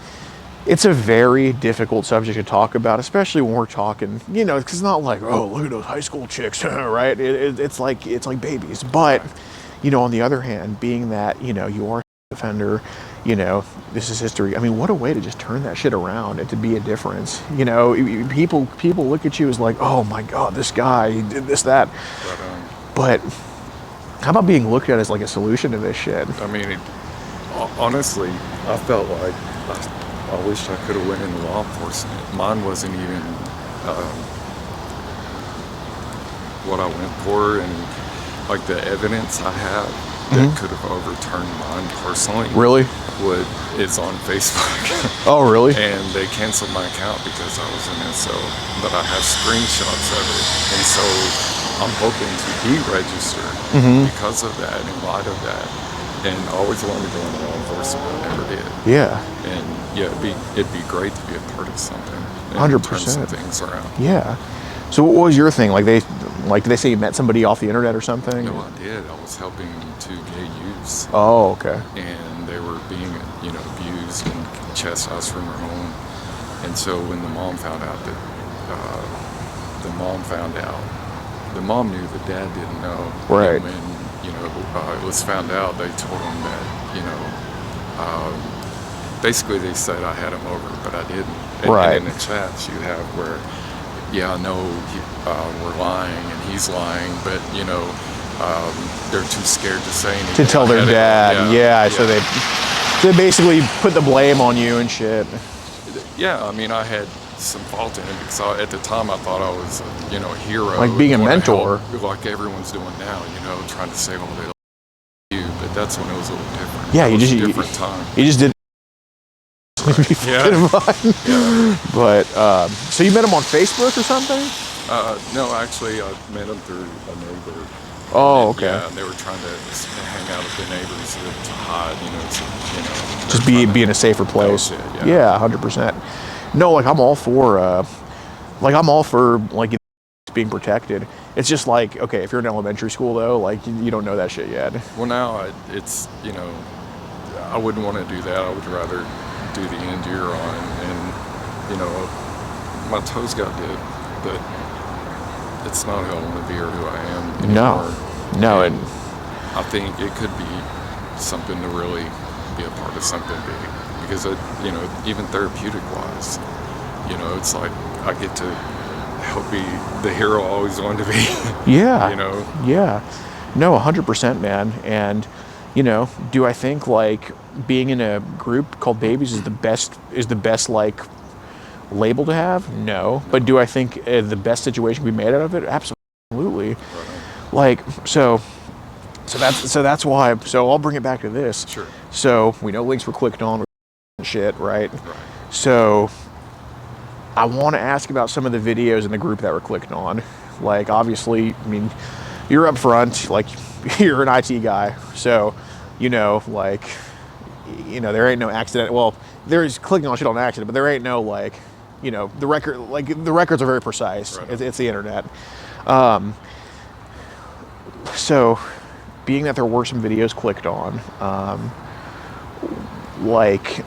it's a very difficult subject to talk about, especially when we're talking, because it's not like, oh, look at those high school chicks, right? It's like babies. But, on the other hand, being that, you are a offender, this is history. I mean, what a way to just turn that shit around and to be a difference. People look at you as like, oh my God, this guy, he did this, that. But how about being looked at as like a solution to this shit? I mean, honestly, I felt like I wish I could have went into law enforcement. Mine wasn't even what I went for, and like the evidence I have that could have overturned mine personally. Really? Is on Facebook. Oh, really? And they canceled my account because I was an SO, but I have screenshots of it, and so I'm hoping to deregister because of that, in light of that. And I always wanted to go into law enforcement, I never did. Yeah. And yeah, it'd be great to be a part of something. And 100%. turn some things around. Yeah. So what was your thing? Did they say you met somebody off the internet or something? No, I did. I was helping to gay youths. Oh, okay. And they were being, abused and chastised from their home. And so when the mom found out that, the mom knew the dad didn't know. Right. And when, it was found out, they told him that, basically they said I had him over, but I didn't. Right. And in the chats you have where, yeah, I know we're lying and he's lying, but, they're too scared to say anything. To tell their dad. Yeah. So they basically put the blame on you and shit. Yeah, I mean, I had some fault in it because at the time I thought I was, a hero. Like being a going to mentor. help, like everyone's doing now, trying to save all the you. But that's when it was a little different. Yeah, it was a different time. You just did. But so you met him on Facebook or something? No, actually, I met him through a neighbor. Oh, okay. Yeah, and they were trying to hang out with the neighbors to hide, Just be in a safer place. Yeah, 100%. No, like I'm all for being protected. It's just like, okay, if you're in elementary school though, like you don't know that shit yet. Well, now it's I wouldn't want to do that. I would rather do the endure on, and my toes got dipped, but it's not who I want to be or who I am anymore. No, and I think it could be something to really be a part of something big, because even therapeutic wise, it's like I get to help be the hero I always wanted to be. Yeah. Yeah. No, 100%, man. And do I think like being in a group called Babies is the best like label to have? No. But do I think the best situation we made out of it? Absolutely. Like so that's why. So I'll bring it back to this. Sure. So we know links were clicked on and shit, right? So I want to ask about some of the videos in the group that were clicked on. Like obviously, I mean, you're up front, like you're an IT guy, so there ain't no accident. Well, there's clicking on shit on accident, but there ain't no the records are very precise. Right. It's the internet. So, being that there were some videos clicked on, like,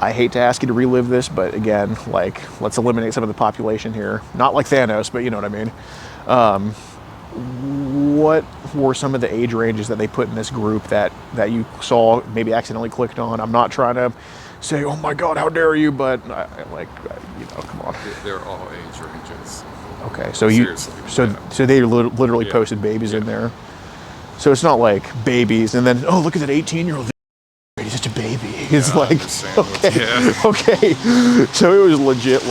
I hate to ask you to relive this, but again, like, let's eliminate some of the population here. Not like Thanos, but you know what I mean. What were some of the age ranges that they put in this group that you saw, maybe accidentally clicked on? I'm not trying to say, oh my God, how dare you, but come on. They're all age ranges. Okay, so Seriously, so they literally posted babies in there. So it's not like babies and then, oh, look at that 18-year-old. He's such a baby. It's I like, understand okay, okay. So it was legit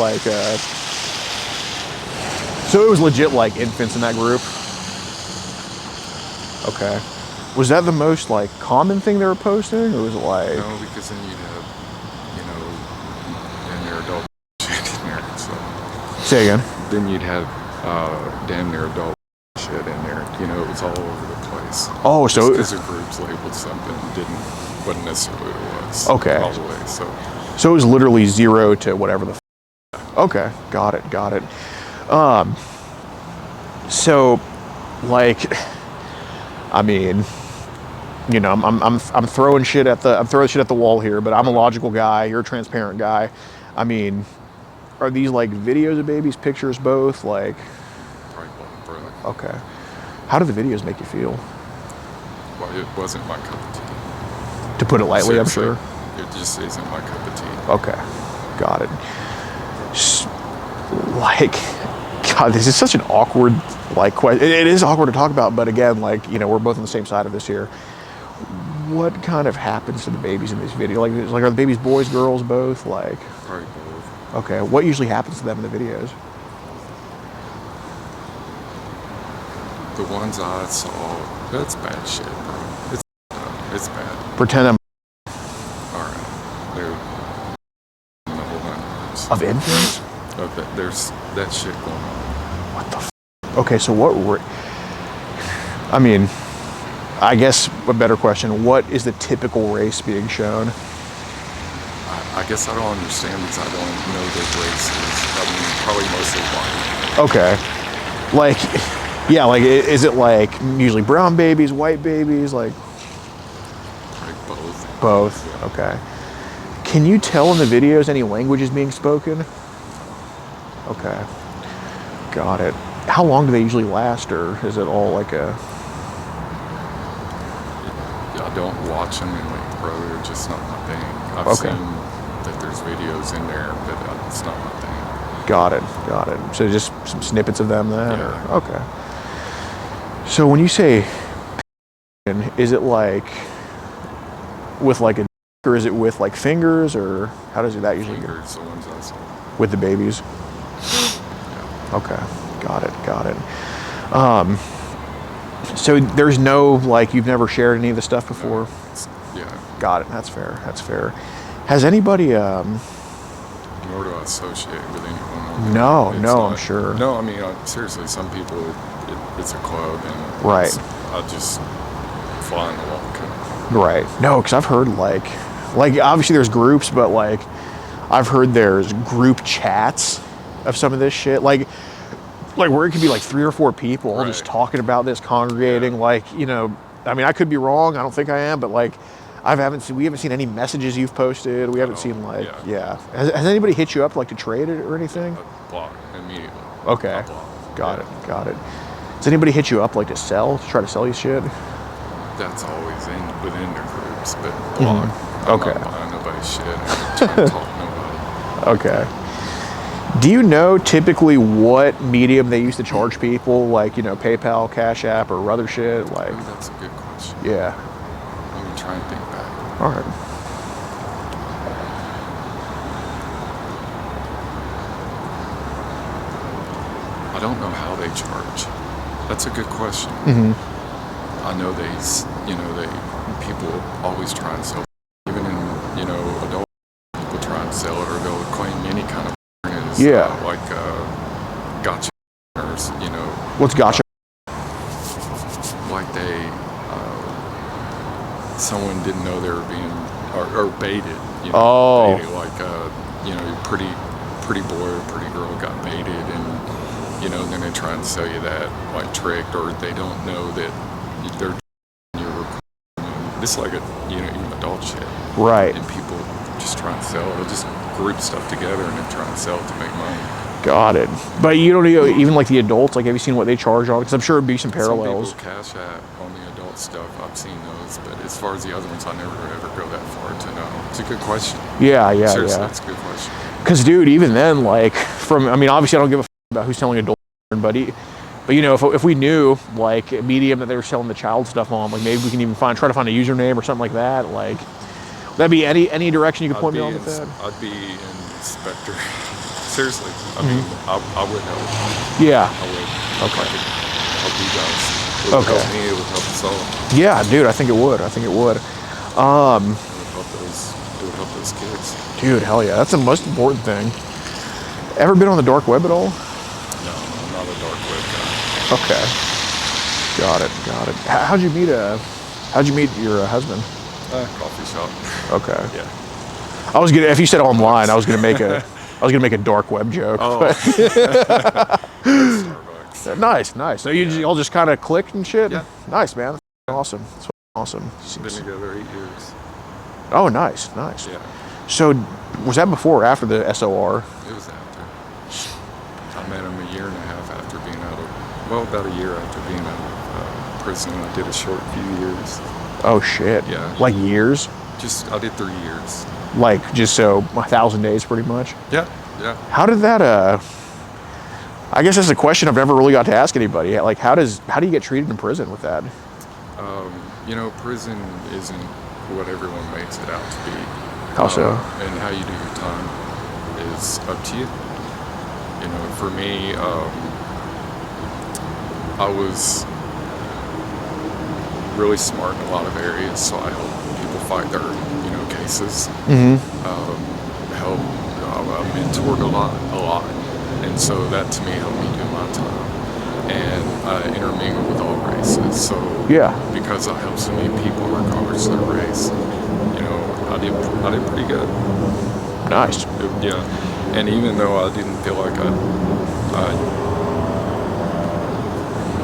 like, infants in that group. Okay. Was that the most like common thing they were posting, or was it like? No, because then you'd have, damn near adult shit in there. So. Say again. Then you'd have damn near adult shit in there. It was all over the place. Oh, so because the groups labeled something wasn't necessarily what it was. Okay. All the way. So it was literally 0 to whatever the. Okay, got it. So, like, I mean, I'm throwing shit at the wall here, but I'm a logical guy. You're a transparent guy. I mean, are these like videos of babies, pictures, both? Like, Probably both, really. Okay. How do the videos make you feel? Well, it wasn't my cup of tea. To put it lightly, I'm Seriously, sure. It just isn't my cup of tea. Okay, got it. Like, God, this is such an awkward, like, question. It is awkward to talk about, but again, like, we're both on the same side of this here. What kind of happens to the babies in this video? Like, are the babies boys, girls, both? Like, Probably both. okay, what usually happens to them in the videos? The ones I saw, that's bad shit, bro. It's bad. Pretend I'm All right. They're in the whole nine. of infants? There's that shit going on. What the f? Okay, so I mean, I guess a better question, what is the typical race being shown? I guess I don't understand because I don't know their races. I mean, probably mostly white. Okay. Like, yeah, like, is it like usually brown babies, white babies, like? Like both. Both, Yeah. Okay. Can you tell in the videos any languages being spoken? Okay, got it. How long do they usually last, or is it all like a? I don't watch them, and like, bro, they're just not my thing. I've Okay. seen that there's videos in there, but it's not my thing. Got it. So just some snippets of them then? Yeah. Or, okay. So when you say, is it like with like a, or is it with like fingers, or how does that usually go? Fingers, the ones I saw. With the babies? Yeah. Okay, got it. So there's no, like, you've never shared any of the stuff before? Yeah. Got it, that's fair. Has anybody, Nor do I associate with anyone. No, It's no, not- I'm sure. No, I mean, seriously, some people, it's a club, and Right. I just fly in the wall. right, no, because I've heard like obviously there's groups, but like I've heard there's group chats of some of this shit, like where it could be like 3 or 4 people Right. just talking about this, congregating, like, I mean, I could be wrong, I don't think I am, but like we haven't seen any messages you've posted. We haven't seen like, Yeah. Has anybody hit you up like to trade it or anything? I block immediately. Okay, I block. got it. Has anybody hit you up like to try to sell you shit? That's always within their groups, but block. I'm Okay. not buying nobody's shit. I'm not trying to talk to nobody. Okay. Do you know typically what medium they used to charge people, like, PayPal, Cash App, or other shit? Like, Ooh, that's a good question. yeah. Let me try and think back. All right. I don't know how they charge. That's a good question. I know people always try and sell, even in, adult people try and sell it, or they'll claim any kind of as, Yeah. gotcha, or, What's gotcha? like someone didn't know they were being, or baited, Oh. baited, like, pretty boy or pretty girl got baited, and, you know, then they try and sell you that like tricked, or they don't know that they're you're recording. It's like a, you know, even adult shit. Right. And people just try and sell it. They'll just group stuff together and then try and sell it to make money. Got it. But you don't know, even like the adults, like have you seen what they charge on? Because I'm sure it'd be some parallels. Some people cash out on the adult stuff. I've seen those, but as far as the other ones, I never ever go that far to know. It's a good question. Yeah, Seriously, yeah. it's a good question. Because, dude, even then, like, I mean, obviously I don't give a about who's selling adult, but you know, if we knew, like, a medium that they were selling the child stuff on, like, maybe we can even try to find a username or something like that. Like, that'd be any direction you could point me on with that? I'd be an inspector. Seriously, I mean, I would help. Yeah. I would. Okay. I could help you guys. It would help me. It would help us all. Yeah, dude, I think it would. It would. It would help those kids. Dude, hell yeah. That's the most important thing. Ever been on the dark web at all? No, I'm not a dark web guy. Okay. Got it. How'd you meet your husband? Coffee shop. Okay. Yeah. I was gonna, if you said online, I was gonna make a dark web joke. Oh. But Starbucks. nice. So you all just kind of clicked and shit? Yeah. Nice, man. That's awesome. That's awesome. Been together 8 years. Oh, nice. Yeah. So was that before or after the SOR? It was after. I met him a year and a half after being out of, well, about a year after being out of prison. I did a short few years. Oh, shit. Yeah. Like years? I did 3 years. Like just so 1,000 days pretty much? Yeah. How did that, I guess that's a question I've never really got to ask anybody. Like how do you get treated in prison with that? You know, prison isn't what everyone makes it out to be. How so? And how you do your time is up to you. You know, for me, I was really smart in a lot of areas, so I helped people fight their, you know, cases. I mentored a lot, and so that to me helped me do my time. And I intermingled with all races, so Yeah. because I helped so many people regardless of their race, you know, I did pretty good. Nice. Yeah, and even though I didn't feel like I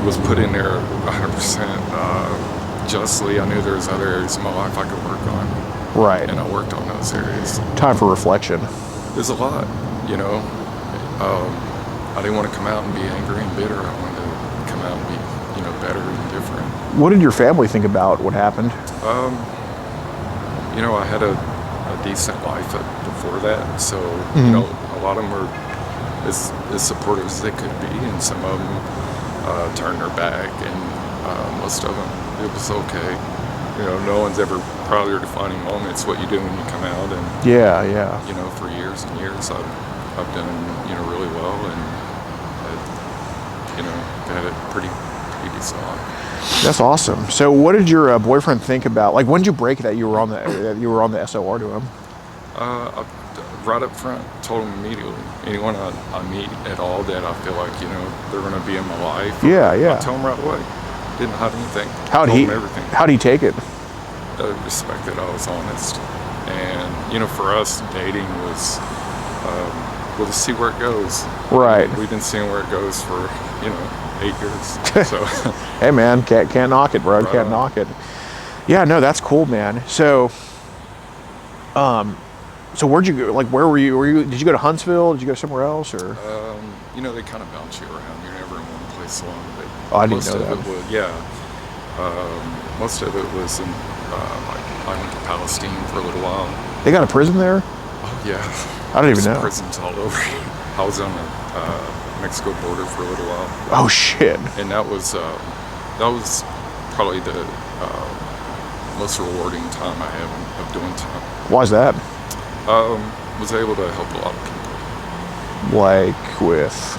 was put in there 100% justly, I knew there was other areas in my life I could work on, Right. and I worked on those areas. Time for reflection. There's a lot, you know. I didn't want to come out and be angry and bitter. I wanted to come out and be, you know, better and different. What did your family think about what happened? You know, I had a decent life before that, so you know, a lot of them were as supportive as they could be, and some of them turned their back, and most of them, it was okay. You know, no one's ever proud of your defining moment. It's what you do when you come out, and Yeah. you know, for years and years, I've done, you know, really well, and you know, got it pretty decent life. That's awesome. So what did your boyfriend think about, like, when did you break that you were on the SOR to him? Right up front, told him immediately. Anyone I meet at all that I feel like, you know, they're going to be in my life. Yeah. I tell them right away. Didn't hide anything. How'd Told him everything. how'd he take it? Respected I was honest. And, you know, for us, dating was, we'll just see where it goes. Right. We've been seeing where it goes for, you know, 8 years. So, Hey man, can't knock it, bro. Right Can't on. knock it. Yeah, no, that's cool, man. So where'd you go? Like, where were you? Did you go to Huntsville? Did you go somewhere else, or? you know, they kind of bounce you around. You're never in one place long. But Oh, I didn't most know of that. it was, most of it was in, like, I went to Palestine for a little while. They got a prison there? Oh, yeah. I didn't even There's know. prisons all over. I was on the Mexico border for a little while. Oh shit. And that was probably the most rewarding time I had of doing time. Why's that? Was able to help a lot of people. Like with?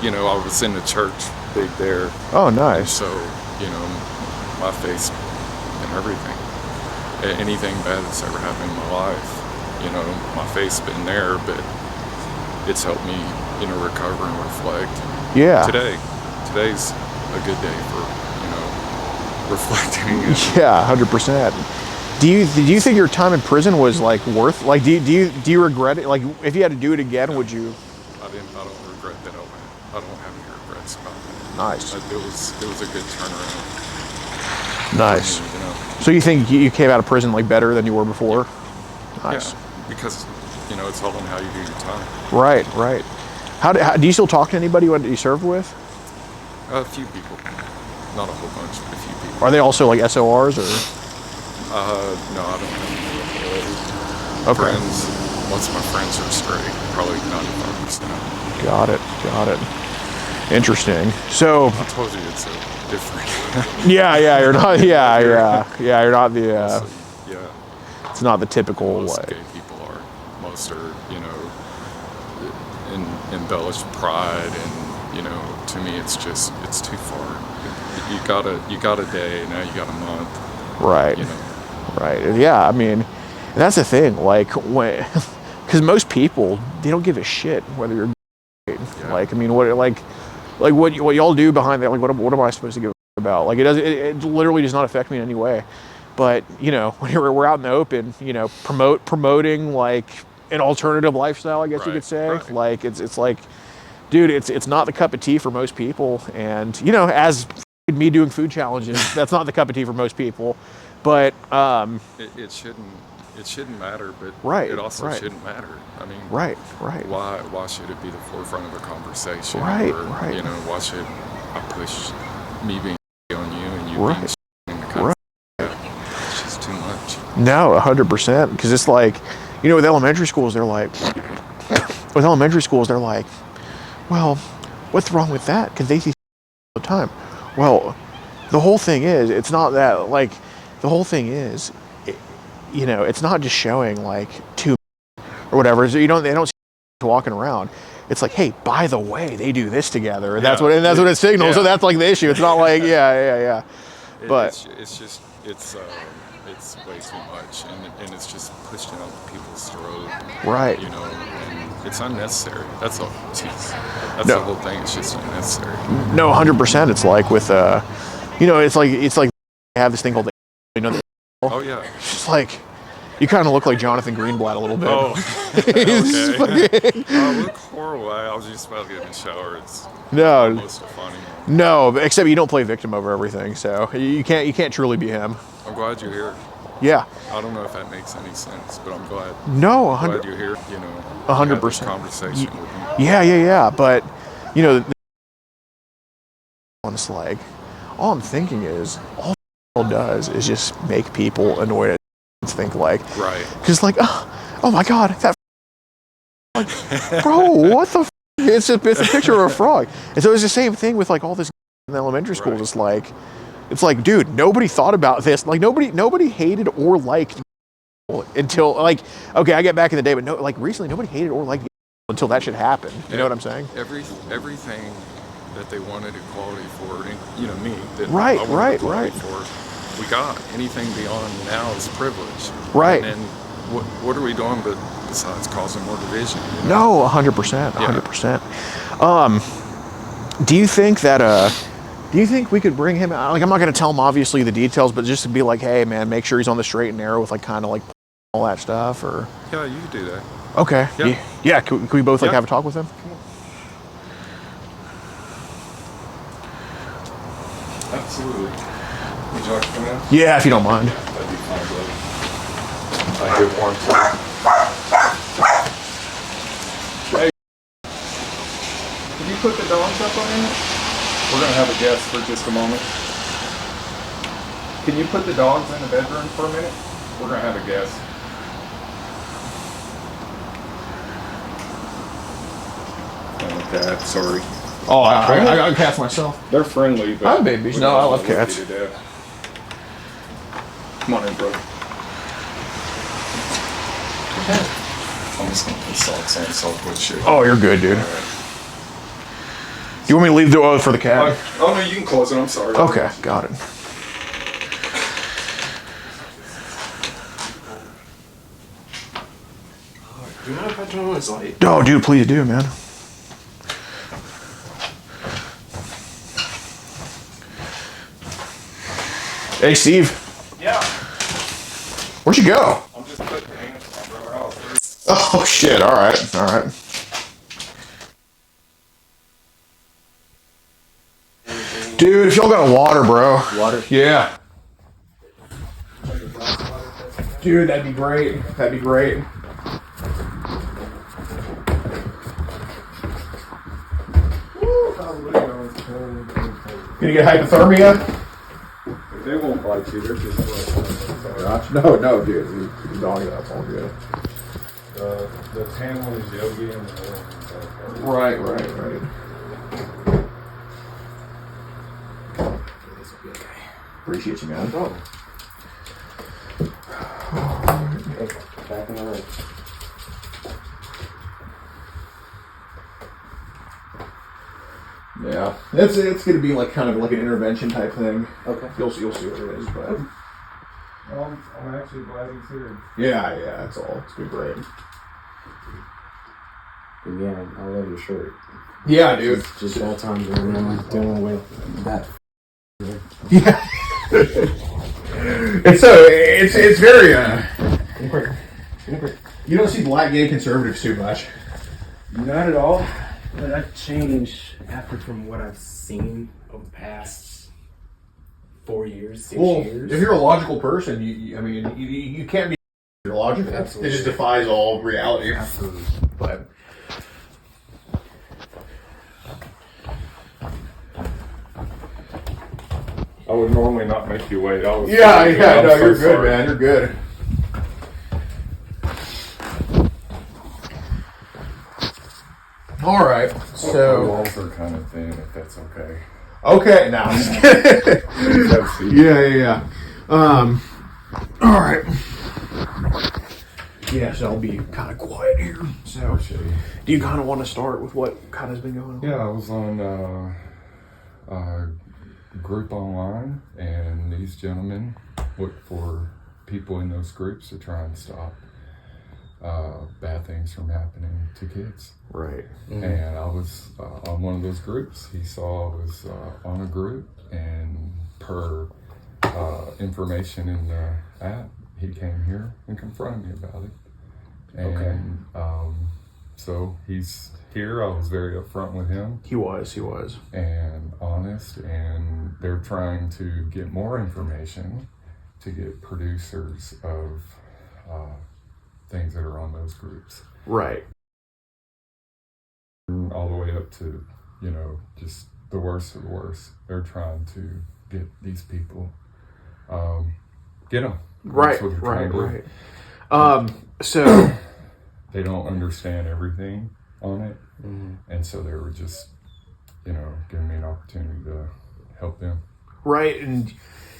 You know, I was in the church big there. Oh, And nice. so, you know, my face and everything. Anything bad that's ever happened in my life, you know, my face been there, but it's helped me, you know, recover and reflect. Yeah. Today's a good day for, you know, reflecting. Yeah, 100%. Do you think your time in prison was like worth? Like, do you regret it? Like, if you had to do it again, would you? I don't regret that I went. I don't have any regrets about that. Nice. It was a good turnaround. Nice. For me, you know? So you think you came out of prison like better than you were before? Nice. Yeah, because you know it's all on how you do your time. Right, right. How do you still talk to anybody you served with? A few people, not a whole bunch, but a few people. Are they also like SORs or? No, I don't have any Okay. friends. Most of my friends are straight, probably 95%. Got it. Got it. Interesting. So. I told you it's different. Yeah, you're not. Yeah. You're not the. Yeah. It's not the typical Most way. gay people are. Most are, you know, embellished pride, and you know, to me, it's too far. You got a day, now you got a month. Right. You know. Right. Yeah. I mean, that's the thing. Like when, because most people they don't give a shit whether you're gay. Yeah. Like I mean, what what y'all do behind that? Like what am I supposed to give a about? Like it literally does not affect me in any way. But you know, when we're out in the open, you know, promoting like an alternative lifestyle, I guess you could say. Right. Like it's like, dude, it's not the cup of tea for most people. And you know, as me doing food challenges, that's not the cup of tea for most people. But It shouldn't matter, but Right, it also right. shouldn't matter. I mean, right. why should it be the forefront of the conversation? Right, or, right. You know, why should I push me being on you and you Right. being in the Right. It's just too much. No, 100%. Because it's like, you know, with elementary schools, they're like, well, what's wrong with that? Because they see all the time. Well, the whole thing is, it's not that, like, the whole thing is, you know, it's not just showing like two or whatever. So they don't see walking around. It's like, hey, by the way, they do this together, and that's what it signals. Yeah. So that's like the issue. It's not like, yeah. But it's way too much, and it's just pushed down people's throat. Right. You know, and it's unnecessary. That's all. Jeez. That's No. the whole thing. It's just unnecessary. No, 100%. It's like with, you know, it's like they have this thing called, you know, Oh yeah. it's just like you kind of look like Jonathan Greenblatt a little bit. Oh. He's fucking- I look horrible. I was just about to get in the shower. It's no, almost funny. no, except you don't play victim over everything, so you can't truly be him. I'm glad you're here. Yeah. I don't know if that makes any sense, but I'm glad. No, Glad 100. you're here. You know, 100%. have this conversation with me. Yeah. But you know, it's like all I'm thinking is all it does is just make people annoyed at think like, Right. because like, oh my god, that like, bro, what the? It's a picture of a frog, and so it's the same thing with like all this in the elementary schools. Right. It's like, dude, nobody thought about this. Like nobody hated or liked until like, okay, I get back in the day, but no, like recently nobody hated or liked until that shit happened. You know what I'm saying? Everything that they wanted equality for, and, you know, me. That Right, I wanted right, equality right. For, we got anything beyond now is privilege. Right. And what are we doing besides causing more division? You No, know? 100%, 100%. Do you think that do you think we could bring him out? Like, I'm not going to tell him obviously the details, but just to be like, hey man, make sure he's on the straight and narrow with like kind of like all that stuff, or Yeah, you can do that. okay, Yeah. yeah. Can we both like Yeah. have a talk with him? Absolutely. Would you like to come in? Yeah, if you don't mind. That'd be fine, bud. I get warm too. Hey. Can you put the dogs up on here? We're gonna have a guest for just a moment. Can you put the dogs in the bedroom for a minute? We're gonna have a guest. Oh, Dad, sorry. Oh, I cats myself. They're friendly, but Hi, babies. we're No, not I love gonna cats. look you to death. Come on in, brother. I'm just gonna put socks on, softwood shit. Oh, you're good, dude. All right. You want me to leave the oil for the cat? Oh no, you can close it. I'm sorry. Okay, got it. Do you mind if I turn on this light? Oh, dude, please do, man. Hey, Steve. Yeah. Where'd you go? I'm just putting the hands on my brother. Oh shit! All right. Dude, if y'all got a water, bro. Water? Yeah. Dude, that'd be great. That'd be great. Gonna get hypothermia? They won't bite you. They're just like, No, dude. He's all good. That's all good. the tan one is yogi and the other one Right. Appreciate you, man. is back in the ring. Yeah, it's gonna be like kind of like an intervention type thing. Okay. You'll see what it is, but Well, I'm actually glad he's here. yeah, it's all. It's been great. Yeah, I love your shirt. Yeah, dude. Just all times when I'm dealing with that. Yeah. It's very you don't see black gay conservatives too much. Not at all, but I've changed after from what I've seen over the past 4 years, 6 years. If you're a logical person, you can't be logical. Absolutely. It just defies all reality. Absolutely. But I would normally not make you wait. no, I'm you're so good, sorry. man. You're good. All right, The so walls are kind of thin, if that's okay. okay, now. Have a seat. Yeah. All right. Yeah, so I'll be kind of quiet here. So, Appreciate it. do you kind of want to start with what kind of has been going on? Yeah, I was on a group online, and these gentlemen look for people in those groups to try and stop bad things from happening to kids. Right. And I was on one of those groups. He saw I was on a group, and per information in the app, he came here and confronted me about it. And so he's here. I was very upfront with him He was. and honest, and they're trying to get more information to get producers of things that are on those groups. Right. All the way up to, just the worst of the worst. They're trying to get these people, get them. Right. That's what they're trying to do. Right. So, They don't understand everything on it. And so they were just, giving me an opportunity to help them. right, and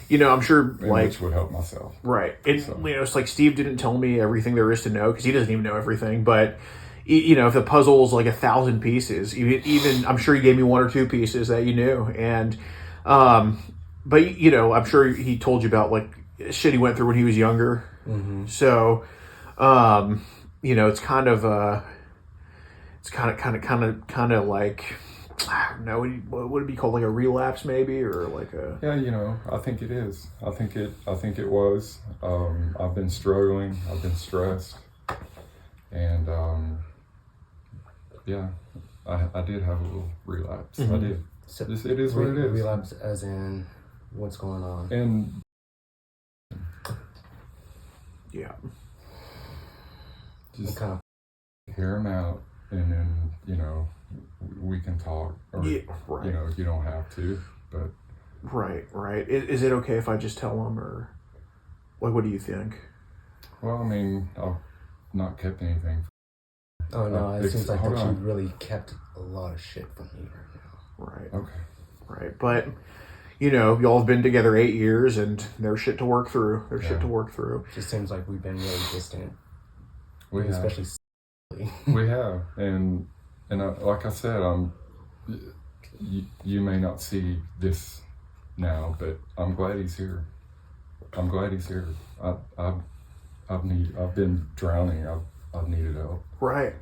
I'm sure And which would help myself. right. And So. it's like Steve didn't tell me everything there is to know because he doesn't even know everything. But if the puzzle is like 1,000 pieces, even I'm sure he gave me 1 or 2 pieces that you knew, and but I'm sure he told you about like shit he went through when he was younger. So, it's kind of like, I don't know, what would it be called, like a relapse maybe, or like a Yeah, I think it is. I think it was. I've been struggling. I've been stressed, and yeah, I did have a little relapse. I did. So It is what it is. Relapse as in what's going on. And yeah. just Kind of. hear him out, and then we can talk. Or Yeah, right. you don't have to, but Right. Is it okay if I just tell him, or like, what do you think? well, I mean, I've not kept anything. Oh no, it seems like hold that you on. really kept a lot of shit from me right now. Right. Okay. Right. But y'all have been together 8 years, and there's shit to work through. It just seems like we've been really distant, We have. especially. We have, and like I said, you may not see this now, but I'm glad he's here. I've been drowning. I've needed help. Right.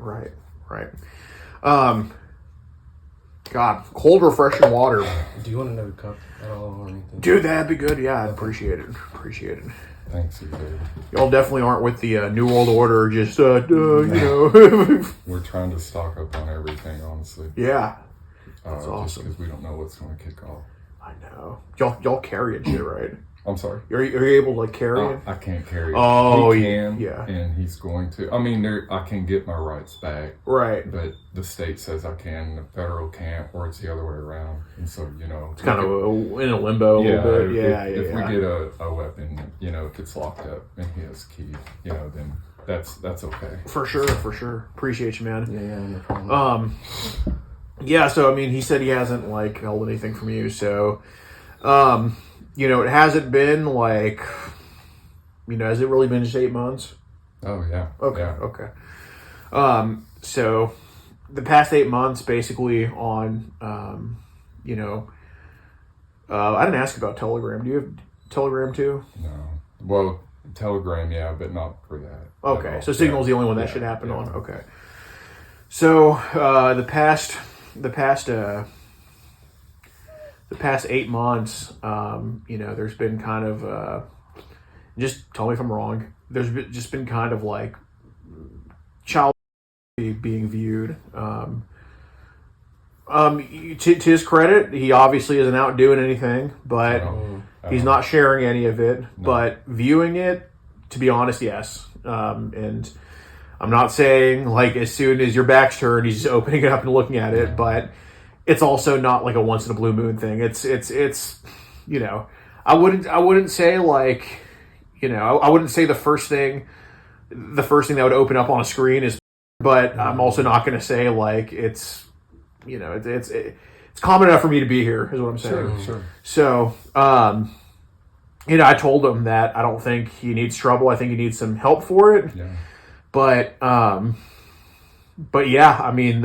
God, cold, refreshing water. Do you want another cup at all or anything? Dude, that'd be good. Yeah, I'd appreciate it. Thanks, you, David. Y'all definitely aren't with the New World Order, just, We're trying to stock up on everything, honestly. Yeah. That's awesome. Just because we don't know what's going to kick off. I know. Y'all carry it, shit, right? I'm sorry. Are you able to like carry it? I can't carry it. Oh, he can, yeah. And he's going to. I mean, I can get my rights back. Right. But the state says I can, the federal can't, or it's the other way around. And so, it's kind of in a limbo a little bit. If we get a weapon, if it's locked up and he has key, then that's okay. For sure. Appreciate you, man. Yeah, no problem. Yeah, so I mean, he said he hasn't like held anything from you, so it hasn't been like, has it really been just 8 months? Oh yeah. Okay. Yeah. Okay. So the past 8 months, basically on, I didn't ask about Telegram. Do you have Telegram too? No. Well, Telegram, yeah, but not for that. Okay, so Signal's the only one that should happen on. Okay. So the past 8 months, there's been kind of just tell me if I'm wrong. There's just been kind of like child being viewed. To his credit, he obviously isn't out doing anything, but he's not sharing any of it. No. But viewing it, to be honest, yes. And I'm not saying like as soon as your back's turned, he's just opening it up and looking at it, but it's also not like a once in a blue moon thing. It's I wouldn't say like, I wouldn't say the first thing that would open up on a screen is, but I'm also not going to say like it's common enough for me to be here is what I'm saying. Sure. So, I told him that I don't think he needs trouble. I think he needs some help for it. Yeah. But yeah, I mean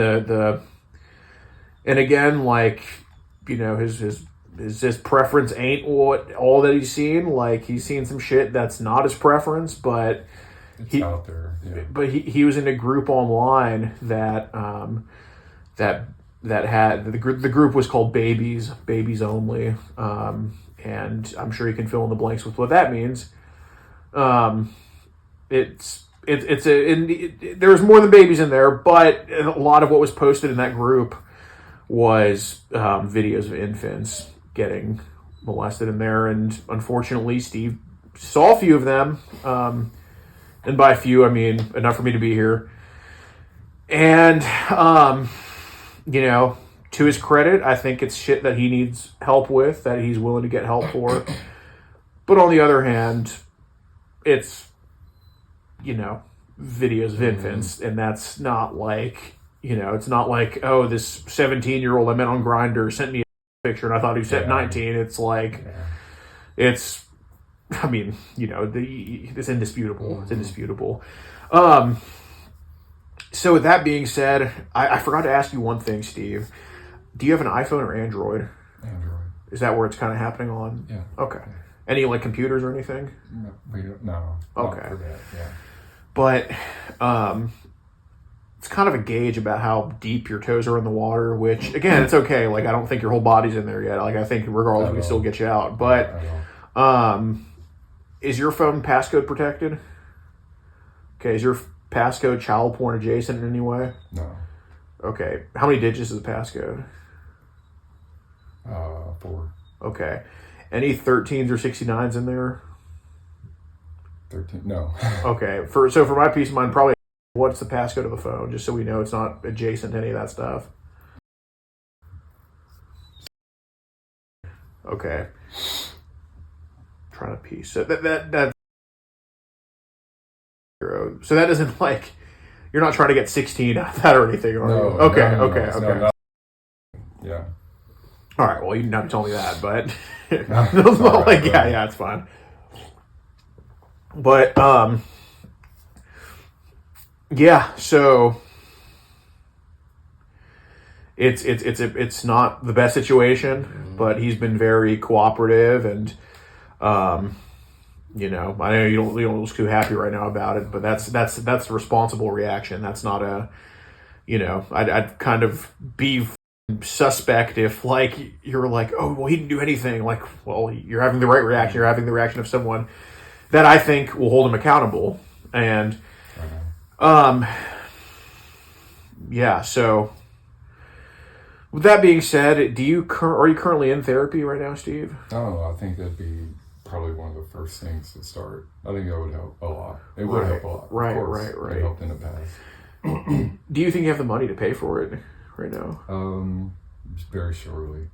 and again, like, his preference ain't all that he's seen. Like, he's seen some shit that's not his preference, but it's out there. Yeah. But he was in a group online that had the group was called Babies Only, and I'm sure you can fill in the blanks with what that means. There's more than babies in there, but a lot of what was posted in that group was videos of infants getting molested in there, and unfortunately, Steve saw a few of them, and by a few, I mean enough for me to be here. And to his credit, I think it's shit that he needs help with, that he's willing to get help for. But on the other hand, it's videos of infants, and that's not like, it's not like, oh, this 17-year-old I met on Grindr sent me a picture and I thought he was 19. It's like, it's, I mean, it's indisputable. It's indisputable. So with that being said, I forgot to ask you one thing, Steve. Do you have an iPhone or Android? Android. Is that where it's kind of happening on? Yeah. Okay. Any like computers or anything? No, we don't. No. Okay. Not for that, yeah. But it's kind of a gauge about how deep your toes are in the water, which, again, it's okay. Like, I don't think your whole body's in there yet. Like, I think regardless, we can still get you out. But is your phone passcode protected? Okay, is your passcode child porn adjacent in any way? No. Okay. How many digits is the passcode? 4. Okay. Any 13s or 69s in there? 13. No. Okay. For my peace of mind, probably what's the passcode of the phone, just so we know it's not adjacent to any of that stuff. Okay. Trying to piece. So that so that doesn't, like, you're not trying to get 16 out of that or anything, are you? Okay. No. Yeah. All right. Well, you didn't have to tell me that, but Right. Yeah, it's fine. But yeah. So it's not the best situation, but he's been very cooperative, and I know you don't look too happy right now about it, but that's the responsible reaction. That's not a, I'd kind of be suspect if, like, you're like, oh, well, he didn't do anything. Like, well, you're having the right reaction. You're having the reaction of someone that I think will hold him accountable. And yeah, so With that being said, are you currently in therapy right now, Steve? Oh, I think that'd be probably one of the first things to start. I think that would help a lot. It would help a lot. Right, of course, right. It helped in the past. Do you think you have the money to pay for it right now? Very shortly.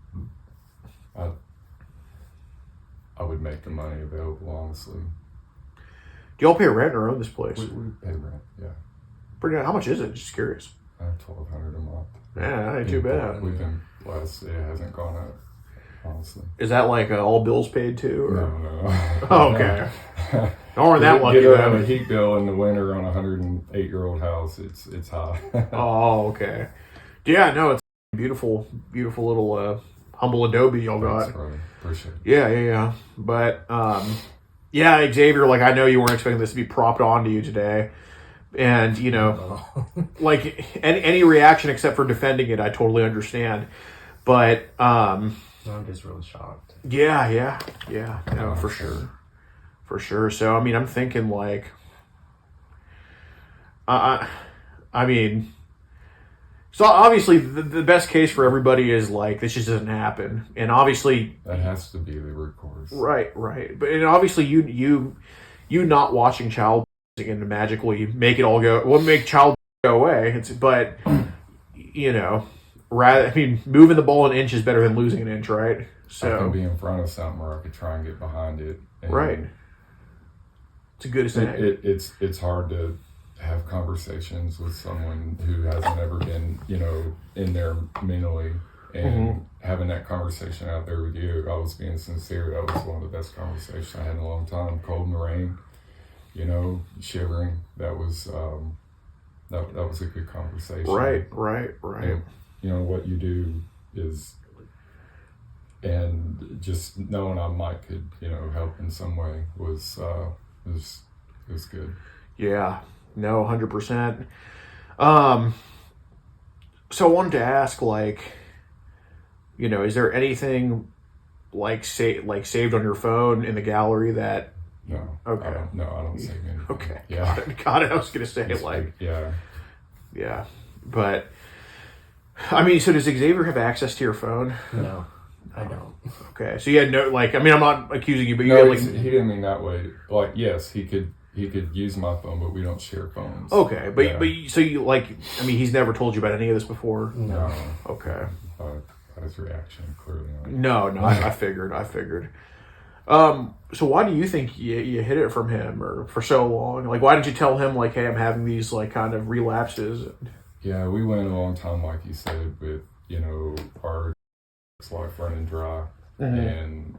I would make the money available, honestly. Do y'all pay rent or own this place? We pay rent, yeah. Pretty. How much is it? Just curious. $1,200 a month. Yeah, that ain't too bad. We've been blessed. It hasn't gone up, honestly. Is that like all bills paid too? Or? No. Oh, okay. Don't worry that lucky. Get a heat bill in the winter on a 108-year-old house. It's high. Oh, okay. Yeah, no, it's beautiful little humble adobe y'all got. That's right. Appreciate it. Yeah. But yeah, Xavier, like I know you weren't expecting this to be propped onto you today. And, you know, like any reaction except for defending it, I totally understand. But I'm just really shocked. Yeah. No, for sure. So I mean, I'm thinking like I mean, so obviously the best case for everybody is like this just doesn't happen. And obviously that has to be the root cause. Right. But and obviously you not watching child and to magically make it all make child go away. But you know, moving the ball an inch is better than losing an inch, right? So I can be in front of something where I could try and get behind it. Right. It's a good thing. It's hard to have conversations with someone who hasn't ever been, you know, in there mentally, and having that conversation out there with you. I was being sincere. That was one of the best conversations I had in a long time. Cold in the rain, you know, shivering. That was that was a good conversation. Right. And, you know, what you do is, and just knowing I might could, you know, help in some way was good. Yeah. No, 100%. So I wanted to ask, like, you know, is there anything saved on your phone in the gallery that? No. Okay. I don't save anything. Okay. Yeah. Got it. I was gonna say yeah. But I mean, so does Xavier have access to your phone? No, I don't. Okay. So you had no I'm not accusing you, but you No, had he didn't mean that way. Like, yes, he could use my phone, but we don't share phones. Okay, but so you he's never told you about any of this before? No. Okay. His reaction clearly. No, I figured. So why do you think you hid it from him or for so long? Like, why didn't you tell him like, hey, I'm having these like kind of relapses? Yeah, we went a long time, like you said, with, you know, our life running dry, and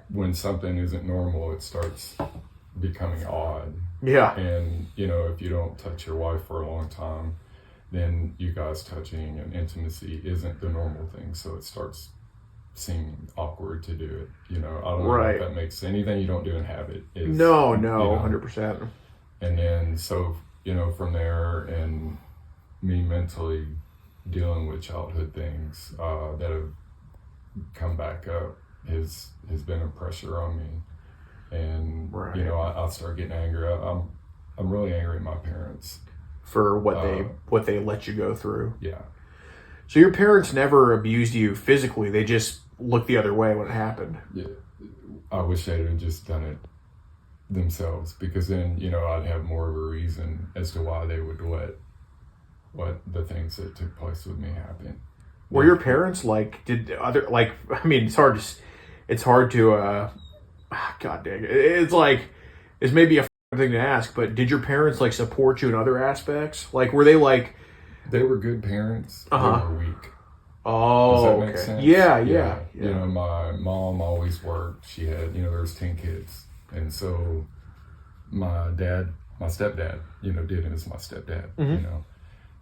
when something isn't normal, it starts becoming odd. Yeah. And, you know, if you don't touch your wife for a long time, then you guys touching and intimacy isn't the normal thing. So it starts seeming awkward to do it. You know, I don't know if that makes anything you don't do in habit. Is, no, you know, 100%. And then, so, you know, from there and me mentally dealing with childhood things that have come back up has been a pressure on me. And, you know, I start getting angry. I'm really angry at my parents. For what they let you go through. Yeah. So your parents never abused you physically. They just looked the other way when it happened. Yeah. I wish they'd have just done it themselves, because then, you know, I'd have more of a reason as to why they would let the things that took place with me happen. Were your parents it's hard to God dang it. It's maybe a thing to ask, but did your parents like support you in other aspects? Like, were they like? They were good parents. They were weak. Oh, does that make sense? Yeah. You know, my mom always worked. She had, you know, there was 10 kids, and so my stepdad, you know, did it as my stepdad. You know,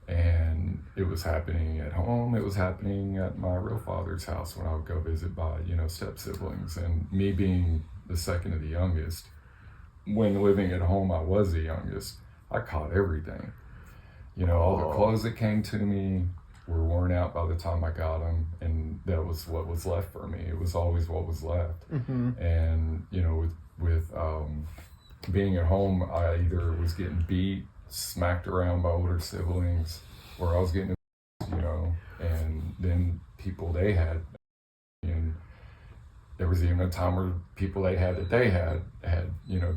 and it was happening at home. It was happening at my real father's house when I would go visit my, you know, step siblings, and me being the second of the youngest. When living at home, I was the youngest. I caught everything. You know, all the clothes that came to me were worn out by the time I got them, and that was what was left for me. It was always what was left. And, you know, with being at home, I either was getting beat, smacked around by older siblings, or I was getting you know, and then people they had, and there was even a time where people they had, you know,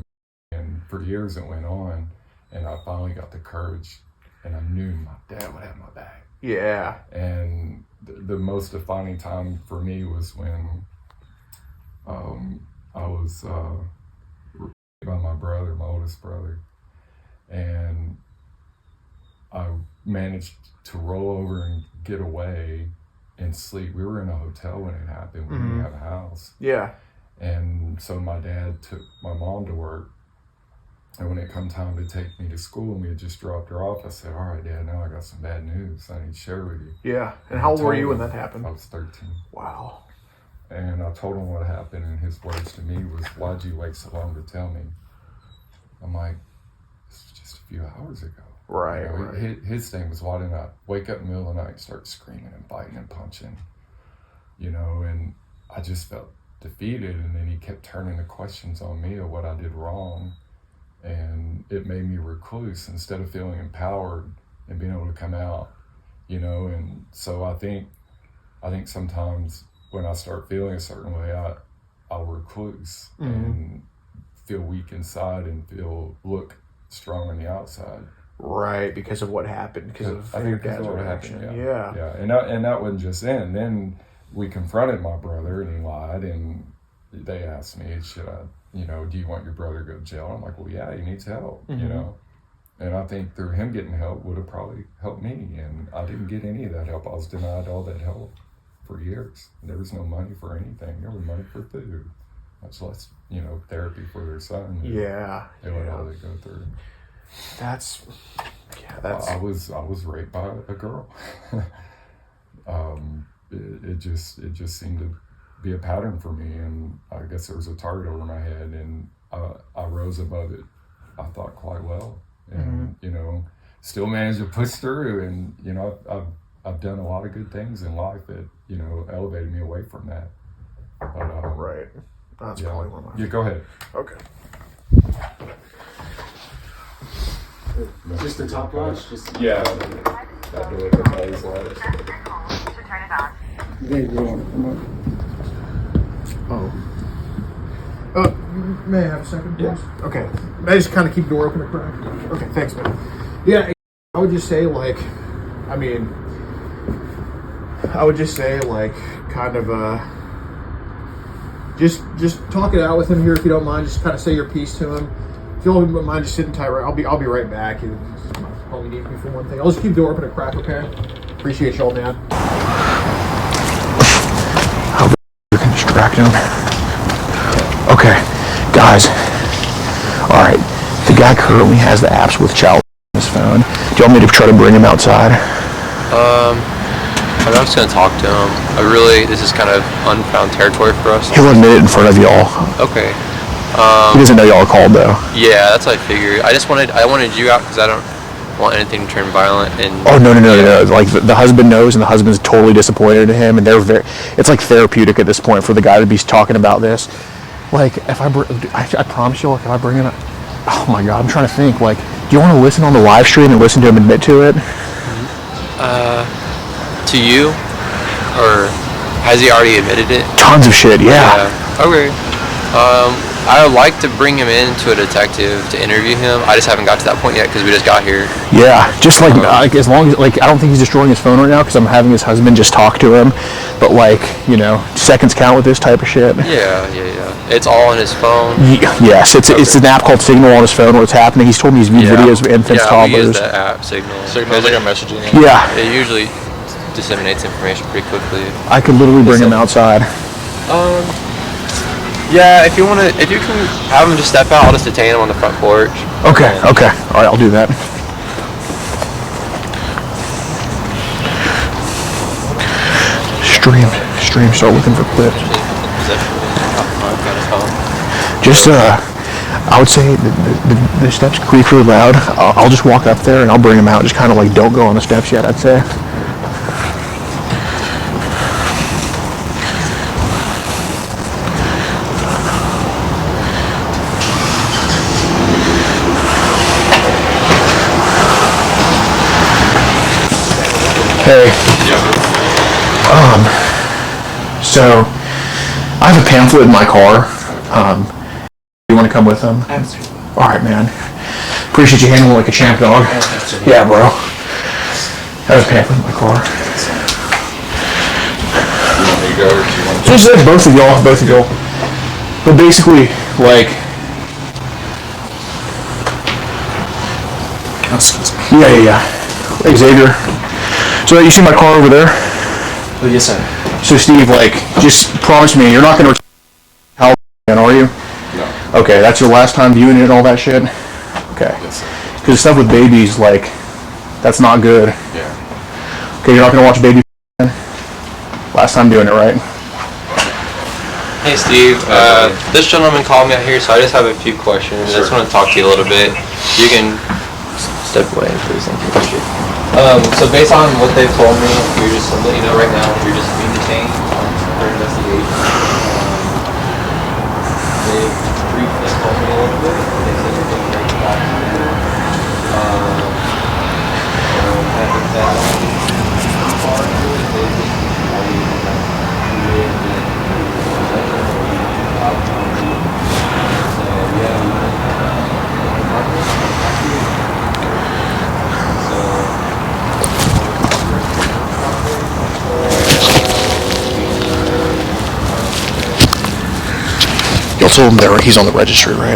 and for years it went on, and I finally got the courage, and I knew my dad would have my back. Yeah. And the most defining time for me was when I was by my brother, my oldest brother, and I managed to roll over and get away and sleep. We were in a hotel when it happened. We didn't have a house. Yeah. And so my dad took my mom to work. And when it come time to take me to school, and we had just dropped her off, I said, all right, Dad, now I got some bad news I need to share with you. Yeah. And how old were you when that happened? I was 13. Wow. And I told him what happened, and his words to me was, why'd you wait so long to tell me? I'm like, this was just a few hours ago. Right, You know, right. His thing was, why didn't I wake up in the middle of the night and start screaming and fighting and punching? You know, and I just felt defeated, and then he kept turning the questions on me of what I did wrong, and it made me recluse instead of feeling empowered and being able to come out, you know. And so I think sometimes when I start feeling a certain way, I'll recluse and feel weak inside and look strong on the outside. Right, because of what happened, because of your dad's reaction. Yeah. Yeah, and that wasn't just then. Then we confronted my brother, and he lied, and they asked me, should I, you know, do you want your brother to go to jail? I'm like, well, yeah, he needs help, you know. And I think through him getting help would have probably helped me, and I didn't get any of that help. I was denied all that help for years. There was no money for anything. There was money for food, much less, you know, therapy for their son. Yeah. They let all they go through. That's. I was raped by a girl. It just seemed to be a pattern for me, and I guess there was a target over my head, and I rose above it, I thought, quite well, and you know, still managed to push through, and you know, I've done a lot of good things in life that, you know, elevated me away from that. But, right. That's yeah. probably one of Yeah, go ahead. Okay. Just the top watch? Just Yeah. That door that always lights. they go. May I have a second, please? Yeah. Okay. May I just kind of keep the door open a crack? Okay, thanks, man. Yeah, I would just say, like, kind of, just talk it out with him here if you don't mind. Just kind of say your piece to him. If you don't mind, just sitting tight. I'll be right back. You probably need me for one thing. I'll just keep the door open a crack, okay? Appreciate y'all, man. How you can distract him. Okay, guys. All right, the guy currently has the apps with child on his phone. Do you want me to try to bring him outside? I'm just gonna talk to him. This is kind of unfound territory for us. He'll admit it in front of y'all. Okay. He doesn't know y'all are called though. Yeah, that's what I figured. I wanted you out because I don't want anything to turn violent. And Oh no. Like the husband knows, and the husband's totally disappointed in him, and it's like therapeutic at this point for the guy to be talking about this. Like if I promise you, like if I bring him, oh my God, I'm trying to think. Like, do you want to listen on the live stream and listen to him admit to it? To you, or has he already admitted it? Tons of shit, yeah. Okay. I would like to bring him in to a detective to interview him. I just haven't got to that point yet because we just got here. Yeah, just like as long as, like, I don't think he's destroying his phone right now because I'm having his husband just talk to him. But like, you know, seconds count with this type of shit. Yeah. It's all on his phone. Yes, it's an app called Signal on his phone where it's happening. He's told me he's viewed videos of infants, toddlers. Yeah, we use that app, Signal. Signal's like a messaging app. Yeah, It usually disseminates information pretty quickly. I could literally bring him outside. Yeah, if you can have him just step out, I'll just detain him on the front porch. Okay. All right, I'll do that. Stream. Start looking for clips. Just I would say the steps creak really loud. I'll just walk up there and I'll bring him out. Just kind of like don't go on the steps yet, I'd say. Hey. So I have a pamphlet in my car. You want to come with them? Absolutely. All right, man. Appreciate you handling like a champ dog. Yeah, bro. I have a pamphlet in my car. You want me to go or do you want to? Just like both of y'all. But basically, like, Excuse me. yeah. Hey, Xavier. So you see my car over there? Oh, yes, sir. So Steve, like, just promise me you're not going to how again, are you? No. Okay, that's your last time viewing it and all that shit? Okay. Yes, sir. Because stuff with babies, like, that's not good. Yeah. Okay, you're not going to watch baby again? Last time doing it, right? Hey Steve, this gentleman called me out here, so I just have a few questions. I just want to talk to you a little bit. You can step away, please. Thank you. Appreciate it. So based on what they've told me, you're just letting you know right now, you're just being detained for investigation. They've briefly told me a little bit. They said you're being very documented. Y'all told him that he's on the registry, right?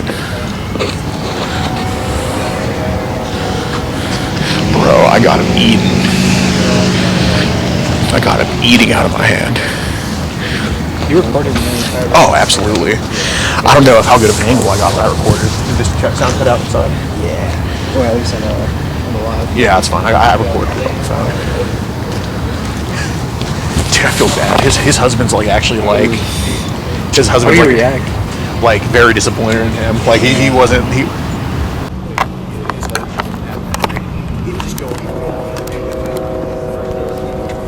Bro, I got him eating. I got him eating out of my hand. You recorded the entire. Oh, absolutely. I don't know how good of an angle I got when I recorded. Did this sound cut out inside? Yeah. Well, at least on the live. Yeah, that's fine. I recorded it on the phone. Dude, I feel bad. His husband's like actually like. His husband's How do like. you react? Like very disappointed in him. Like he wasn't. He.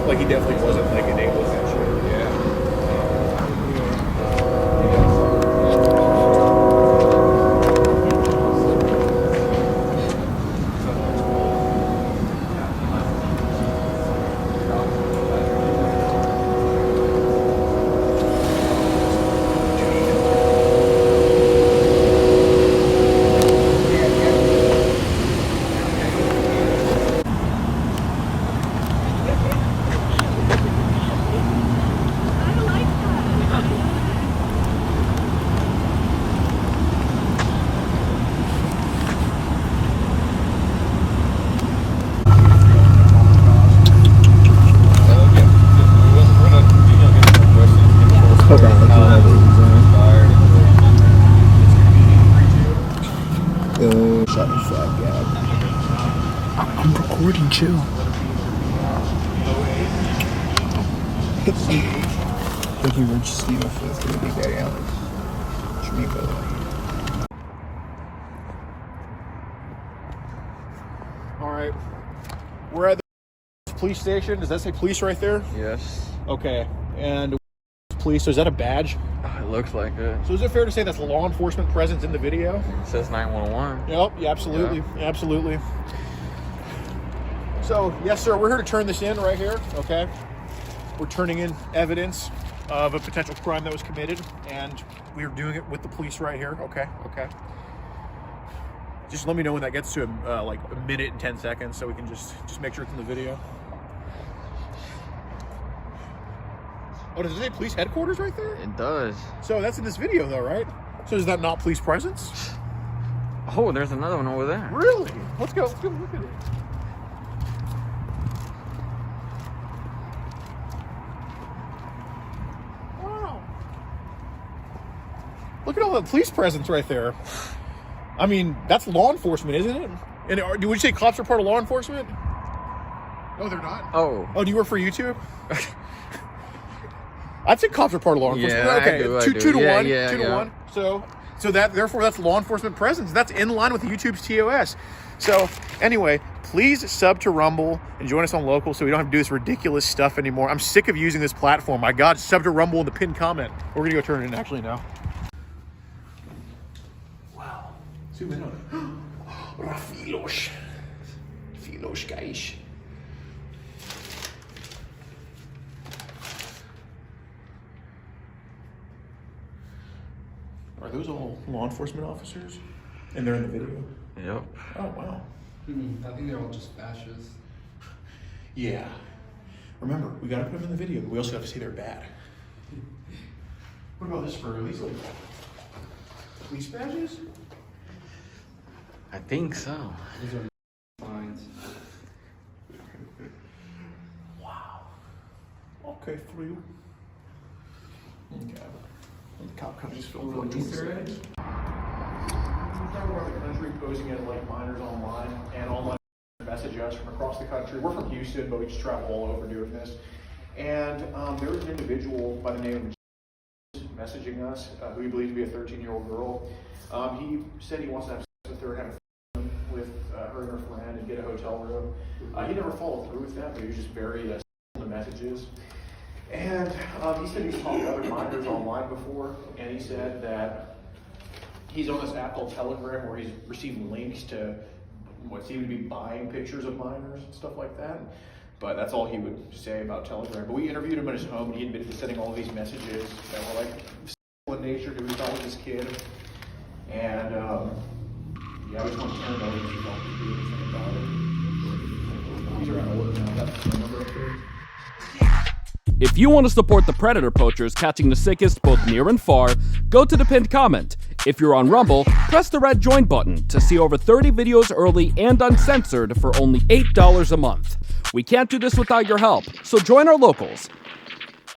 Like he definitely wasn't like enabling that shit. Yeah. Shut the fuck up. I'm recording. Chill. Thank you, Rich Steve, for the big daddy Alex. All right. We're at the police station. Does that say police right there? Yes. Okay. And police, so is that a badge? It looks like it. So is it fair to say that's law enforcement presence in the video? It says 911. Yep, yeah, absolutely. Yeah. Absolutely. So, yes, sir, we're here to turn this in right here, okay? We're turning in evidence of a potential crime that was committed, and we're doing it with the police right here, okay? Just let me know when that gets to like a minute and 10 seconds so we can just make sure it's in the video. Oh, does it say police headquarters right there? It does. So that's in this video though, right? So is that not police presence? Oh, there's another one over there. Really? Let's go look at it. Wow. Look at all the police presence right there. I mean, that's law enforcement, isn't it? And would you say cops are part of law enforcement? No, they're not. Oh, do you work for YouTube? I'd say cops are part of law enforcement. Yeah, okay, I do, two to one. Yeah, Two to one. So therefore that's law enforcement presence. That's in line with YouTube's TOS. So anyway, please sub to Rumble and join us on Local so we don't have to do this ridiculous stuff anymore. I'm sick of using this platform. My God, sub to Rumble in the pinned comment. We're gonna go turn it in actually now. Wow. Zoom in on it. Rafilos, guys. Are those all law enforcement officers? And they're in the video? Yep. Oh, wow. I think they're all just fascists. Yeah. Remember, we gotta put them in the video, but we also have to say they're bad. What about this for? Are these like police badges? I think so. These are fines. Wow. Okay, for you. Okay. And the cop comes just filmed like Easter eggs. We're talking about the country posing as like minors online and online message us from across the country. We're from Houston, but we just travel all over doing this. And there was an individual by the name of messaging us who we believe to be a 13-year-old girl. He said he wants to have sex with her, have a with her and her friend, and get a hotel room. He never followed through with that, but he was just very in the messages. And he said he's talked to other minors online before, and he said that he's on this app called Telegram where he's receiving links to what seemed to be buying pictures of minors and stuff like that. But that's all he would say about Telegram. But we interviewed him at his home, and he admitted to sending all of these messages that were like sexual in nature to who he thought was his kid. And yeah, I just want to turn it over if you don't do anything about it. These are out of order now. That's the number up there. If you want to support the Predator Poachers catching the sickest both near and far, go to the pinned comment. If you're on Rumble, press the red join button to see over 30 videos early and uncensored for only $8 a month. We can't do this without your help, so join our locals.